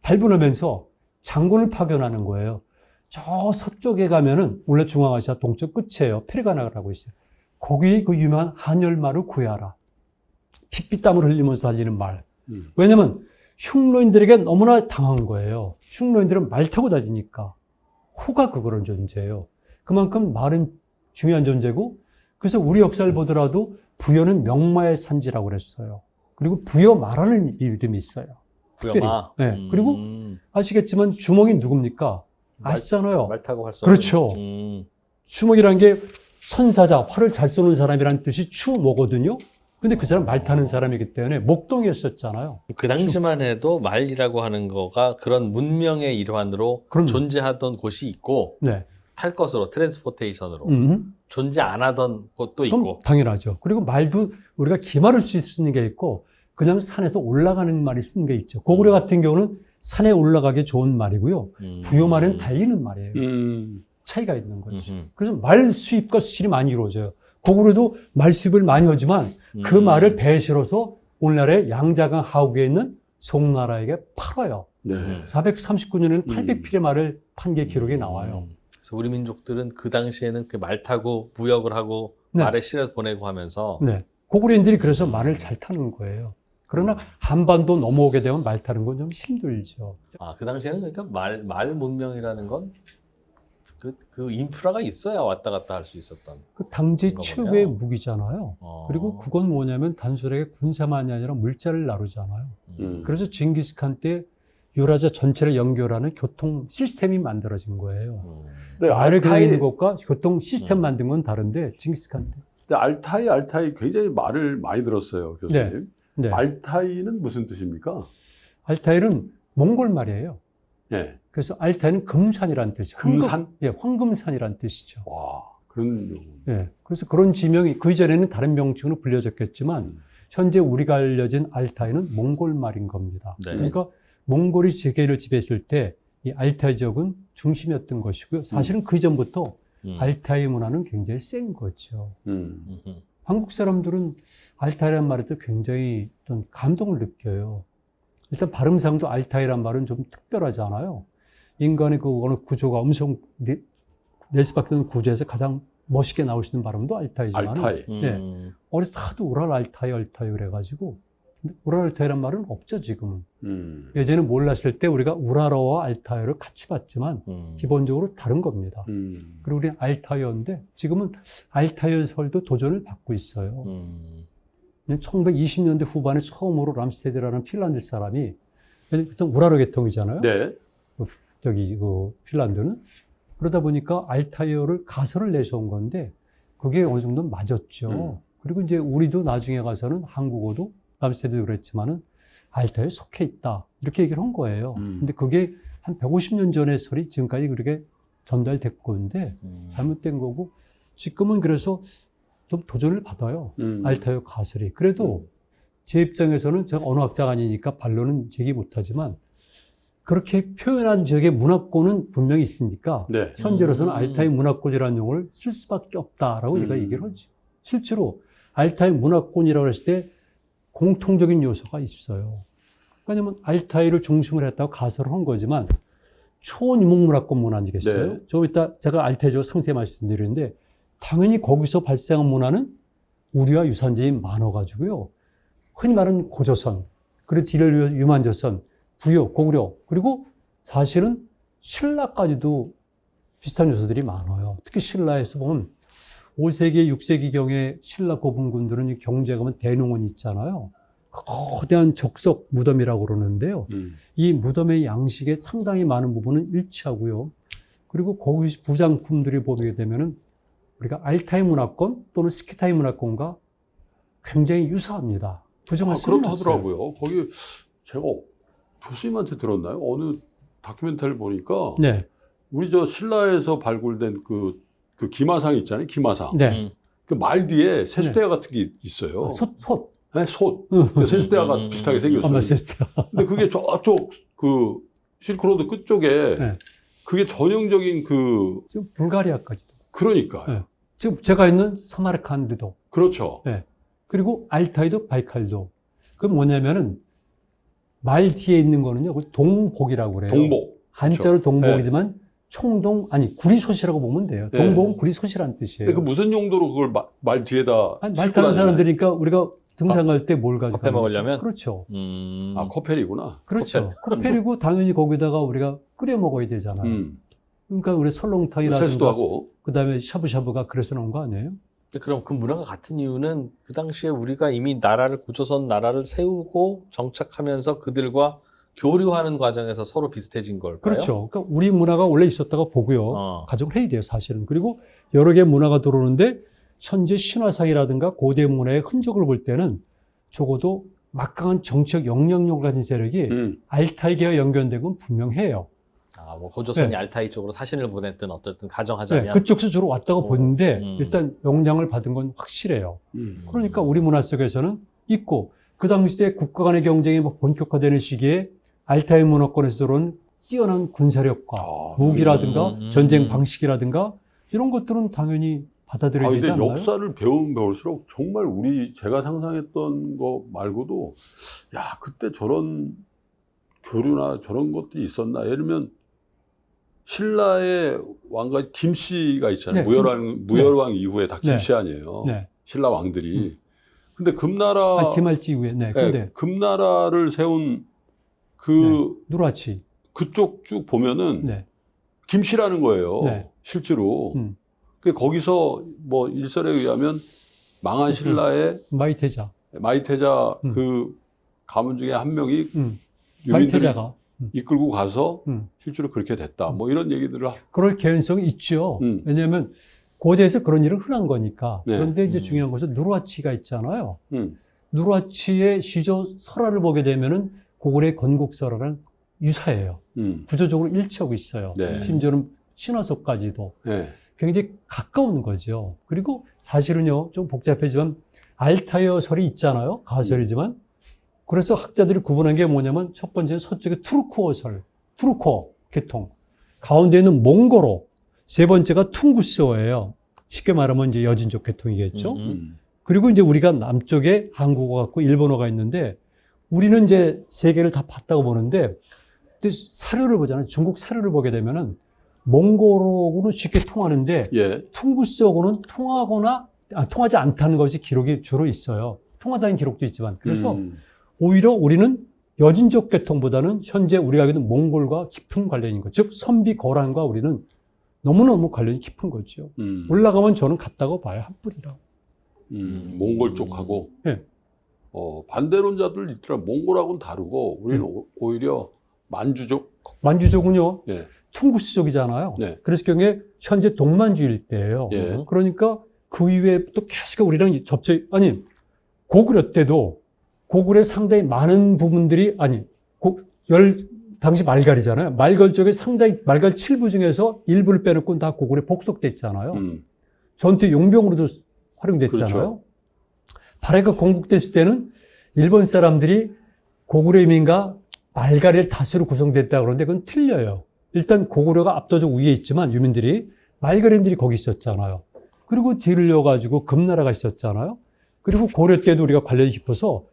발분하면서 장군을 파견하는 거예요. 저 서쪽에 가면은 원래 중앙아시아 동쪽 끝이에요. 페르가나라고 있어요. 거기 그 유명한 한열말을 구해라. 핏땀을 흘리면서 달리는 말. 왜냐면 흉노인들에게 너무나 당한 거예요. 흉노인들은 말 타고 다니니까. 호가 그런 존재예요. 그만큼 말은 중요한 존재고, 그래서 우리 역사를 보더라도 부여는 명마의 산지라고 그랬어요. 그리고 부여마라는 이름이 있어요. 부여마. 네. 그리고 아시겠지만 주먹이 누굽니까? 아시잖아요. 말 타고 할 수 그렇죠. 주먹이라는 게 선사자, 활을 잘 쏘는 사람이라는 뜻이 추모거든요. 근데 그 사람 말 타는 사람이기 때문에 목동이었었잖아요. 그 당시만 해도 말이라고 하는 거가 그런 문명의 일환으로 그럼요. 존재하던 곳이 있고 네. 탈 것으로 트랜스포테이션으로 존재 안 하던 곳도 그럼 있고. 당연하죠. 그리고 말도 우리가 기말을 쓰는 게 있고 그냥 산에서 올라가는 말이 쓰는 게 있죠. 고구려 같은 경우는 산에 올라가기 좋은 말이고요. 부여말은 달리는 말이에요. 차이가 있는 거죠. 그래서 말 수입과 수출이 많이 이루어져요. 고구려도 말 수입을 많이 하지만 그 말을 배에 실어서 오늘날의 양자강 하우에 있는 송나라에게 팔아요. 네. 439년에는 800필의 말을 판 게 기록에 나와요. 그래서 우리 민족들은 그 당시에는 그 말 타고 무역을 하고 네. 말에 실어 보내고 하면서 네. 고구려인들이 그래서 말을 잘 타는 거예요. 그러나 한반도 넘어오게 되면 말 타는 건 좀 힘들죠. 아, 그 당시에는 그러니까 말 문명이라는 건 그 인프라가 있어야 왔다 갔다 할 수 있었던. 그 당시 그런가 최고의 보네요. 무기잖아요. 그리고 그건 뭐냐면 단순하게 군사만이 아니라 물자를 나르잖아요. 그래서 징기스칸 때 유라시아 전체를 연결하는 교통 시스템이 만들어진 거예요. 네, 말을 알타이, 그리는 것과 교통 시스템 만든 건 다른데 징기스칸 때. 근데 알타이 굉장히 말을 많이 들었어요, 교수님. 네. 알타이는 무슨 뜻입니까? 알타이는 몽골 말이에요. 네. 그래서 알타이는 금산이라는 뜻이죠. 금산? 예, 황금산이라는 뜻이죠. 와, 그런 예, 그래서 그런 지명이 그 이전에는 다른 명칭으로 불려졌겠지만 현재 우리가 알려진 알타이는 몽골 말인 겁니다. 네. 그러니까 몽골이 세계를 지배했을 때 이 알타이 지역은 중심이었던 것이고요. 사실은 그 이전부터 알타이 문화는 굉장히 센 거죠. 한국 사람들은 알타이라는 말에 도 굉장히 어떤 감동을 느껴요. 일단 발음상도 알타이란 말은 좀 특별하잖아요. 인간의 그 어느 구조가 엄청 낼 수밖에 없는 구조에서 가장 멋있게 나올 수 있는 발음도 알타이지만 알타이. 네. 어려서 하도 우랄 알타이 그래가지고 우랄 알타이란 말은 없죠 지금은. 예전에 몰랐을 때 우리가 우랄어와 알타이를 같이 봤지만 기본적으로 다른 겁니다. 그리고 우리는 알타이어인데 지금은 알타이어설도 도전을 받고 있어요. 1920년대 후반에 처음으로 람스테드라는 핀란드 사람이, 그때 우라르 계통이잖아요. 네. 저기 핀란드는 그러다 보니까 알타이어를 가설을 내서 온 건데 그게 어느 정도 맞았죠. 그리고 이제 우리도 나중에 가서는 한국어도 람스테드도 그랬지만은 알타이어에 속해 있다 이렇게 얘기를 한 거예요. 근데 그게 한 150년 전의 설이 지금까지 그렇게 전달됐고 있는데 잘못된 거고 지금은 그래서 좀 도전을 받아요. 알타이어 가설이. 그래도 제 입장에서는 제가 언어학자가 아니니까 반론은 제기 못하지만 그렇게 표현한 지역의 문화권은 분명히 있으니까 네. 현재로서는 알타이 문화권이라는 용어를 쓸 수밖에 없다라고 얘가 얘기를 하죠. 실제로 알타이 문화권이라고 했을 때 공통적인 요소가 있어요. 왜냐하면 알타이를 중심으로 했다고 가설을 한 거지만 초유목문화권 문화 아니겠어요? 네. 좀 이따 제가 알타이적으로 상세히 말씀드리는데 당연히 거기서 발생한 문화는 우리와 유산점이 많아가지고요. 흔히 말하는 고조선, 그리고 뒤를 유만조선, 부여, 고구려, 그리고 사실은 신라까지도 비슷한 요소들이 많아요. 특히 신라에서 보면 5세기, 6세기경에 신라 고분군들은 경제가 보면 대농원이 있잖아요. 거대한 적석 무덤이라고 그러는데요. 이 무덤의 양식에 상당히 많은 부분은 일치하고요. 그리고 거기 부장품들이 보게 되면은 우리가 알타이 문화권 또는 스키타이 문화권과 굉장히 유사합니다. 부정할 수는 없어요. 그렇다더라고요. 거기 제가 교수님한테 들었나요? 어느 다큐멘터리를 보니까 네, 우리 저 신라에서 발굴된 그 기마상 있잖아요. 기마상. 네. 그 말 뒤에 세수대야 같은 게 있어요. 솥. 네, 솥. 세수대야가 비슷하게 생겼어요. 맞습니다. 근데 그게 저쪽 그 실크로드 끝쪽에 네. 그게 전형적인 그 지금 불가리아까지도. 그러니까 네. 지금 제가 있는 사마르칸드도. 그렇죠. 네. 그리고 알타이도 바이칼도. 그건 뭐냐면은 말 뒤에 있는 거는요. 그걸 동복이라고 그래요. 동복. 한자로 그렇죠. 동복이지만 총동, 구리솥이라고 보면 돼요. 네. 동복은 구리솥이라는 뜻이에요. 근데 그 무슨 용도로 그걸 말 뒤에다 말 싣고 타는 다니나요? 사람들이니까 우리가 등산 갈 때 뭘 가지고 커피 먹으려면? 그렇죠. 아, 코펠이구나. 그렇죠. 코펠이고 당연히 거기다가 우리가 끓여 먹어야 되잖아요. 그러니까 우리 설렁탕이라든가 세수도 하고. 그다음에 샤브샤브가 그래서 나온 거 아니에요? 그럼 그 문화가 같은 이유는 그 당시에 우리가 이미 나라를 조선 나라를 세우고 정착하면서 그들과 교류하는 과정에서 서로 비슷해진 걸까요? 그렇죠. 그러니까 우리 문화가 원래 있었다고 보고요. 어. 가족을 해야 돼요, 사실은. 그리고 여러 개의 문화가 들어오는데 현재 신화상이라든가 고대 문화의 흔적을 볼 때는 적어도 막강한 정치적 영향력을 가진 세력이 알타이계와 연결된 건 분명해요. 아, 뭐 고조선이 네. 알타이 쪽으로 사신을 보냈든 어쨌든 네, 가정하자면 그쪽에서 주로 왔다고 보는데 음. 일단 영향을 받은 건 확실해요. 음. 그러니까 우리 문화 속에서는 있고 그 당시에 국가 간의 경쟁이 뭐 본격화되는 시기에 알타이 문화권에서 들어온 뛰어난 군사력과 아, 무기라든가 음. 전쟁 방식이라든가 이런 것들은 당연히 받아들여야 아, 되지 근데 않나요? 역사를 배울수록 정말 제가 상상했던 거 말고도, 야, 그때 저런 교류나 저런 것들이 있었나. 예를 들면, 신라의 왕가 김씨가 있잖아요. 네, 무열왕 이후에 다 네. 김씨 아니에요. 네. 신라 왕들이. 근데 금나라, 김할지 이후에 네. 예, 근데 금나라를 세운 누라치 그쪽 쭉 보면은 네. 김씨라는 거예요. 네. 실제로. 음. 그 거기서 뭐 일설에 의하면 망한 신라의 마이태자 마이태자 그 가문 중에 한 명이 유민들을 마이태자가 이끌고 가서 음. 실제로 그렇게 됐다. 뭐 이런 얘기들을 그럴 개연성이 있죠. 왜냐하면 고대에서 그런 일은 흔한 거니까. 네. 그런데 이제 중요한 것은 누라치가 있잖아요. 음. 누라치의 시조 설화를 보게 되면은 고구려의 건국설화랑 유사해요. 구조적으로 일치하고 있어요. 네. 심지어는 신화서까지도 네. 굉장히 가까운 거죠. 그리고 사실은요, 좀 복잡하지만 알타이어설이 있잖아요. 가설이지만. 그래서 학자들이 구분한 게 뭐냐면 첫 번째는 서쪽의 투르크어설, 투르크어 계통. 가운데 있는 몽고로. 세 번째가 퉁구스어예요. 쉽게 말하면 이제 여진족 계통이겠죠. 그리고 이제 우리가 남쪽에 한국어 같고 일본어가 있는데 우리는 이제 세계를 다 봤다고 보는데 사료를 보잖아요. 중국 사료를 보게 되면은 몽고로하고는 쉽게 통하는데 예. 퉁구스하고는 통하지 않다는 것이 기록이 주로 있어요. 통하다는 기록도 있지만 그래서 오히려 우리는 여진족 계통보다는 현재 우리가 알고 있는 몽골과 깊은 관련인 것. 즉 선비 거란과 우리는 너무너무 관련이 깊은 거죠. 올라가면 저는 같다고 봐요. 한 뿌리라고. 몽골 쪽하고 네. 반대론자들 있더라. 몽골하고는 다르고 우리는 오히려 만주족. 만주족은요. 예. 퉁구스족이잖아요. 네. 그래서 경우에 현재 동만주 일대예요. 예. 그러니까 그 이후에 또 계속 우리랑 고구려 때도 고구려의 상당히 많은 부분들이 당시 말갈이잖아요. 말갈 쪽에 상당히 말갈 7부 중에서 일부를 빼놓고 다 고구려에 복속됐잖아요. 전투 용병으로도 활용됐잖아요. 그렇죠. 발해가 건국됐을 때는 일본 사람들이 고구려 인민과 말갈의 다수로 구성됐다 그러는데 그건 틀려요. 일단 고구려가 압도적 우위에 있지만 유민들이 말갈인들이 거기 있었잖아요. 그리고 뒤를 이어가지고 금나라가 있었잖아요. 그리고 고려 때도 우리가 관련이 깊어서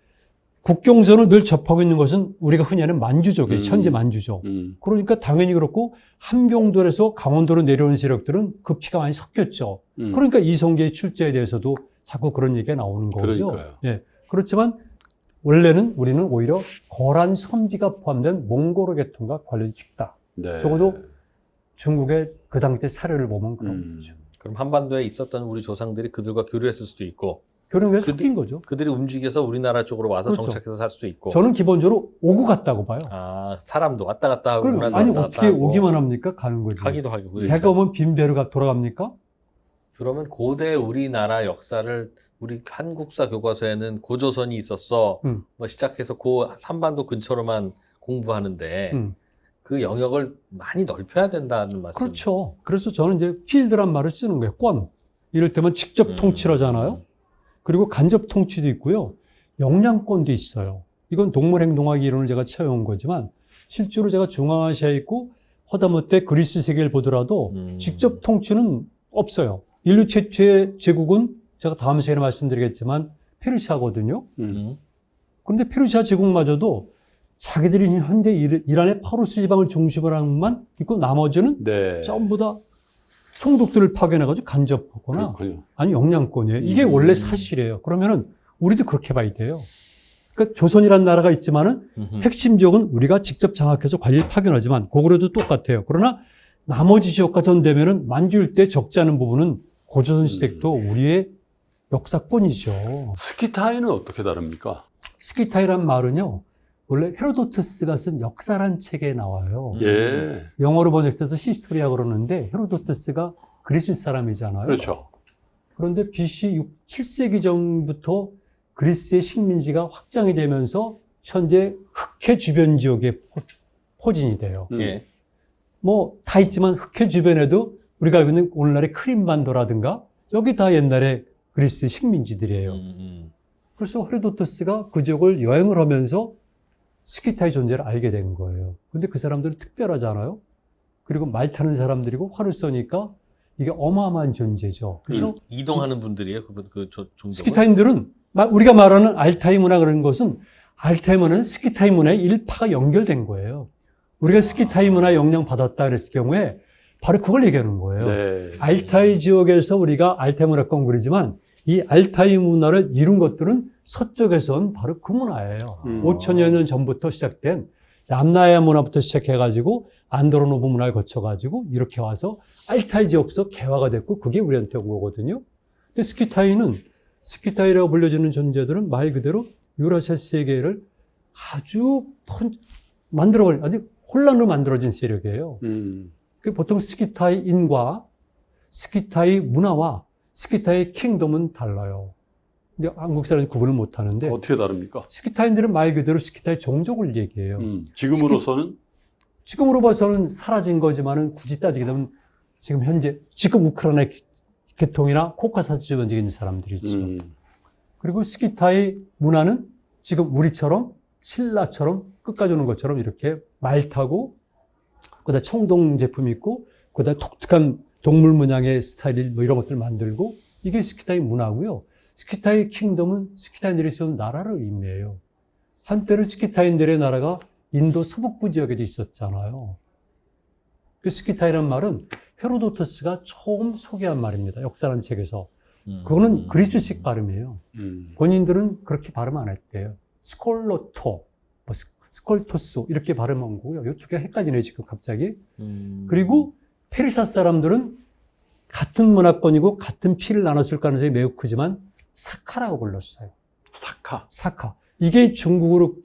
국경선을 늘 접하고 있는 것은 우리가 흔히 하는 만주족이에요. 현재 만주족. 그러니까 당연히 그렇고 함경도에서 강원도로 내려오는 세력들은 그 피가 많이 섞였죠. 그러니까 이성계의 출제에 대해서도 자꾸 그런 얘기가 나오는 거죠. 그러니까요. 예. 그렇지만 원래는 우리는 오히려 거란 선비가 포함된 몽고르 계통과 관련이 깊다. 네. 적어도 중국의 그 당시 사례를 보면 그런 거죠. 그럼 한반도에 있었던 우리 조상들이 그들과 교류했을 수도 있고 교류가 섞인 거죠. 그들이 움직여서 우리나라 쪽으로 와서 그렇죠. 정착해서 살 수도 있고. 저는 기본적으로 오고 갔다고 봐요. 아, 사람도 왔다 갔다 하고 그럼 문화도 아니 왔다 어떻게 갔다 하고. 오기만 합니까? 가는 거지. 가기도 하고. 그렇죠. 배가 오면 빈 배로 돌아갑니까? 그러면 고대 우리나라 역사를 우리 한국사 교과서에는 고조선이 있었어. 뭐 시작해서 고 한반도 근처로만 공부하는데 그 영역을 많이 넓혀야 된다는 말씀. 그렇죠. 그래서 저는 이제 필드란 말을 쓰는 거예요. 권. 이를테면 직접 통치라잖아요. 그리고 간접 통치도 있고요. 영향권도 있어요. 이건 동물행동학 이론을 제가 채워온 거지만 실제로 제가 중앙아시아에 있고 허다못해 그리스 세계를 보더라도 직접 통치는 없어요. 인류 최초의 제국은 제가 다음 시간에 말씀드리겠지만 페르시아거든요. 그런데 페르시아 제국마저도 자기들이 현재 이란의 파루스 지방을 중심으로 한 것만 있고 나머지는 네. 전부 다 총독들을 파견해가지고 간접하거나 그렇군요. 아니 영향권이에요. 이게 원래 사실이에요. 그러면은 우리도 그렇게 봐야 돼요. 그러니까 조선이라는 나라가 있지만은 핵심 지역은 우리가 직접 장악해서 관리를 파견하지만 고구려도 똑같아요. 그러나 나머지 지역 같은 데면은 만주일 때 적지 않은 부분은 고조선 시대도 우리의 역사권이죠. 스키타이는 어떻게 다릅니까? 스키타이란 말은요. 원래 헤로도트스가 쓴 역사란 책에 나와요. 예. 영어로 번역돼서 시스토리아 그러는데 헤로도트스가 그리스 사람이잖아요. 그렇죠. 그런데 BC 7세기 전부터 그리스의 식민지가 확장이 되면서 현재 흑해 주변 지역에 포진이 돼요. 예. 뭐 다 있지만 흑해 주변에도 우리가 알고 있는 오늘날의 크림반도라든가 여기 다 옛날에 그리스의 식민지들이에요. 그래서 헤로도토스가 그 지역을 여행을 하면서 스키타의 존재를 알게 된 거예요. 근데 그 사람들은 특별하잖아요. 그리고 말 타는 사람들이고 활을 쏘니까 이게 어마어마한 존재죠. 그래서 이동하는 분들이에요. 그 종족은. 스키타인들은 우리가 말하는 알타이 문화 그런 것은 알타이 문화는 스키타이 문화의 일파가 연결된 거예요. 우리가 스키타이 문화 영향 받았다 그랬을 경우에 바로 그걸 얘기하는 거예요. 네. 알타이 지역에서 우리가 알타이 문화권 그러지만 이 알타이 문화를 이룬 것들은 서쪽에서 온 바로 그 문화예요. 5천여 년 전부터 시작된 람나야 문화부터 시작해가지고 안드로노브 문화를 거쳐가지고 이렇게 와서 알타이 지역에서 개화가 됐고 그게 우리한테 온 거거든요. 근데 스키타이라고 불려지는 존재들은 말 그대로 유라시아 세계를 아주 만들어버린, 아주 혼란으로 만들어진 세력이에요. 보통 스키타이인과 스키타이 문화와 스키타이 킹덤은 달라요. 근데 한국 사람이 구분을 못 하는데 어떻게 다릅니까? 스키타인들은 말 그대로 스키타이 종족을 얘기해요. 지금으로서는? 지금으로 봐서는 사라진 거지만은 굳이 따지게 되면 지금 우크라이나 계통이나 코카사스 주변에 있는 사람들이죠. 그리고 스키타이 문화는 지금 우리처럼 신라처럼 끝까지 오는 것처럼 이렇게 말 타고 그다음 청동 제품 있고 그다음 독특한 동물 문양의 스타일 뭐 이런 것들 만들고 이게 스키타이 문화고요. 스키타이 킹덤은 스키타인들이 세운 나라를 의미해요. 한때는 스키타인들의 나라가 인도 서북부 지역에도 있었잖아요. 그 스키타이라는 말은 헤로도토스가 처음 소개한 말입니다. 역사라는 책에서. 그거는 그리스식 발음이에요. 본인들은 그렇게 발음 안 했대요. 스콜로토, 뭐 스콜토스 이렇게 발음한 거고요. 이 두 개가 헷갈리네요, 지금 갑자기. 그리고 페르시아 사람들은 같은 문화권이고 같은 피를 나눴을 가능성이 매우 크지만 사카라고 불렀어요. 사카. 이게 중국으로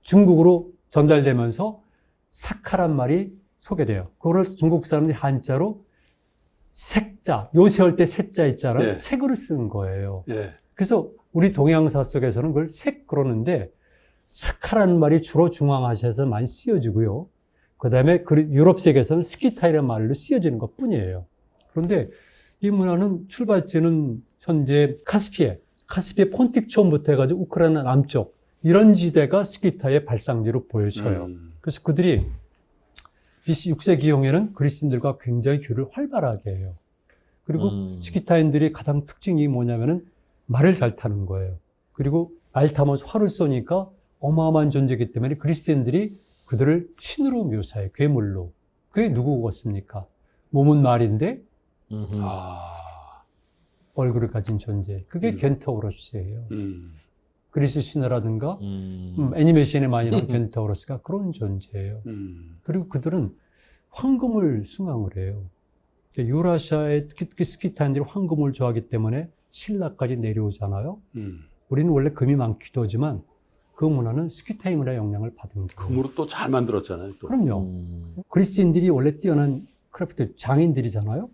중국으로 전달되면서 사카란 말이 소개돼요. 그걸 중국 사람들이 한자로 색자, 요새할 때 색자 있잖아요. 예. 색으로 쓰는 거예요. 예. 그래서 우리 동양사 속에서는 그걸 색 그러는데 사카라는 말이 주로 중앙아시아에서 많이 쓰여지고요. 그 다음에 유럽 세계에서는 스키타이라는 말로 쓰여지는 것 뿐이에요. 그런데 이 문화는 출발지는 현재 카스피해 폰틱촌부터 해가지고 우크라이나 남쪽 이런 지대가 스키타이의 발상지로 보여져요. 그래서 그들이 BC 6세기경에는 그리스인들과 굉장히 교류를 활발하게 해요. 그리고 스키타인들의 가장 특징이 뭐냐면은 말을 잘 타는 거예요. 그리고 말 타면서 활을 쏘니까 어마어마한 존재이기 때문에 그리스인들이 그들을 신으로 묘사해요. 괴물로. 그게 누구 같습니까? 몸은 말인데 얼굴을 가진 존재. 그게 겐타우로스예요. 그리스 신화라든가 애니메이션에 많이 나오는 겐타우로스가 그런 존재예요. 그리고 그들은 황금을 숭앙을 해요. 유라시아의 특히 스키타인들이 황금을 좋아하기 때문에 신라까지 내려오잖아요. 우리는 원래 금이 많기도 하지만 그 문화는 스키타이 문화의 영향을 받은 거예요. 금으로 또 잘 만들었잖아요. 또. 그럼요. 그리스인들이 원래 뛰어난 크래프트 장인들이잖아요.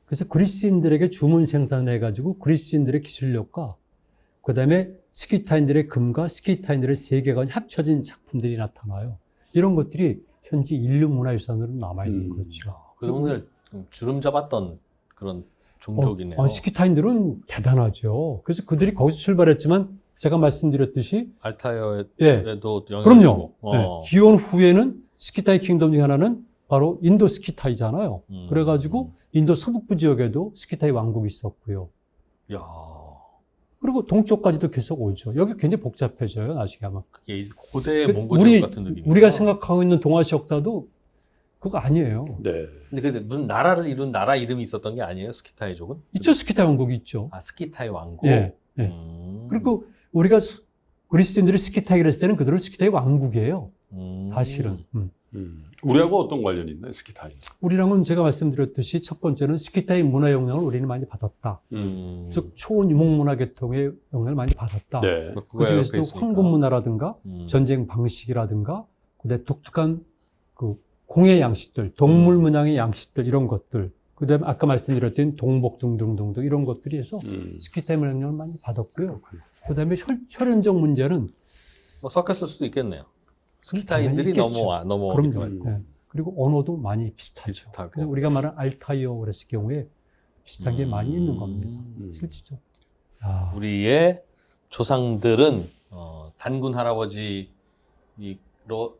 그래서 그리스인들에게 주문 생산해가지고 그리스인들의 기술력과 그다음에 스키타인들의 금과 스키타인들의 세계가 합쳐진 작품들이 나타나요. 이런 것들이 현재 인류 문화유산으로 남아있는 거죠. 그 동네를 주름 잡았던 그런 종족이네요. 스키타인들은 대단하죠. 그래서 그들이 거기서 출발했지만 제가 말씀드렸듯이 알타이어에도 예. 영향을 그럼요. 주고. 네. 기원 후에는 스키타이 킹덤 중에 하나는 바로 인도 스키타이잖아요. 그래가지고 인도 서북부 지역에도 스키타이 왕국이 있었고요. 야, 그리고 동쪽까지도 계속 오죠. 여기 굉장히 복잡해져요. 나중에 아마. 그게 고대 몽고족 같은 느낌. 우리가 생각하고 있는 동아시아 역사도 그거 아니에요. 네. 근데 무슨 나라를 이룬 나라 이름이 있었던 게 아니에요? 스키타이족은? 있죠. 스키타이 왕국이 있죠. 아, 스키타이 왕국. 예. 예. 그리고 우리가 그리스인들이 스키타이를 했을 때는 그들은 스키타이 왕국이에요. 사실은. 우리하고 어떤 관련이 있나요, 스키타이? 우리랑은 제가 말씀드렸듯이 첫 번째는 스키타이 문화 영향을 우리는 많이 받았다. 즉 초원 유목 문화 계통의 영향을 많이 받았다. 네. 그 중에서도 황금 문화라든가 전쟁 방식이라든가 그다음에 독특한 그 공예 양식들, 동물 문양의 양식들 이런 것들. 그다음에 아까 말씀드렸던 동복 등등등등 이런 것들이 해서 스키타이 문화 영향을 많이 받았고요. 그다음에 혈연적 문제는 뭐 섞였을 수도 있겠네요. 스키타인들이 넘어오기 때문에. 네. 그리고 언어도 많이 비슷하죠. 그래서 우리가 말하는 알타이어 그랬을 경우에 비슷한 게 많이 있는 겁니다. 실질적으로. 우리의 조상들은 단군 할아버지로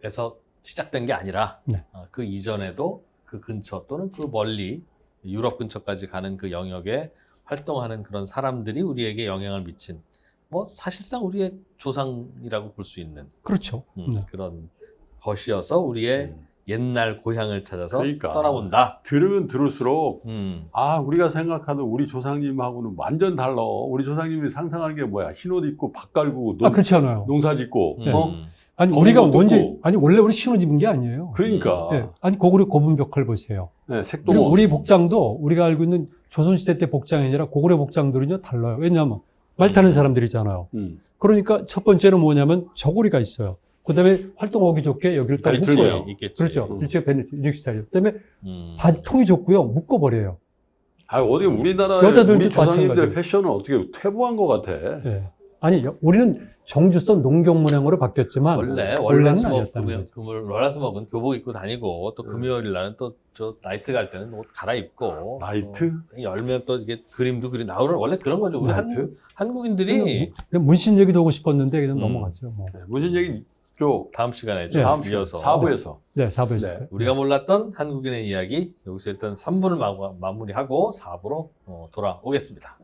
해서 시작된 게 아니라 네. 그 이전에도 그 근처 또는 그 멀리 유럽 근처까지 가는 그 영역에 활동하는 그런 사람들이 우리에게 영향을 미친 뭐 사실상 우리의 조상이라고 볼 수 있는 그렇죠. 네. 그런 것이어서 우리의 옛날 고향을 찾아서 그러니까. 떠나본다. 들으면 들을수록 우리가 생각하는 우리 조상님하고는 완전 달라. 우리 조상님이 상상하는 게 뭐야? 흰옷 입고 밭 갈고 그렇지 않아요. 농사 짓고 아니 검은 우리가 옷 언제 덮고. 아니 원래 우리 신혼 입은 게 아니에요. 그러니까 네. 아니 고구려 고분 벽화를 보세요. 네, 그리고 색동원. 우리 복장도 우리가 알고 있는 조선시대 때 복장이 아니라 고구려 복장들은요 달라요. 왜냐하면 말 타는 사람들이잖아요. 그러니까 첫 번째는 뭐냐면 저고리가 있어요. 그다음에 활동하기 좋게 여기를 딱 벨트를 묶어요. 매요. 있겠지. 그렇죠. 일제 베네딕 스타일. 그다음에 바지 통이 좁고요. 묶어버려요. 어디 우리나라의 여자들도 우리 조상님들의 마찬가지예요. 패션은 어떻게 퇴보한 것 같아. 네. 아니 우리는 정주성 농경 문양으로 바뀌었지만 원래 원래는 아니었다는 거죠. 월화수목은 교복 입고 다니고 또 금요일 날은 또 저 나이트 갈 때는 옷 갈아입고 나이트? 열면 또 이게 그림도 나오는 원래 그런 거죠. 우리 나이트? 한국인들이 그냥 문신 얘기도 하고 싶었는데 그냥 넘어갔죠. 뭐. 네, 무슨 얘기 쪽 다음 시간에 네. 다음 이어서 4부에서 네, 4부에서. 네. 우리가 몰랐던 한국인의 이야기 여기서 일단 3부를 마무리하고 4부로 돌아오겠습니다.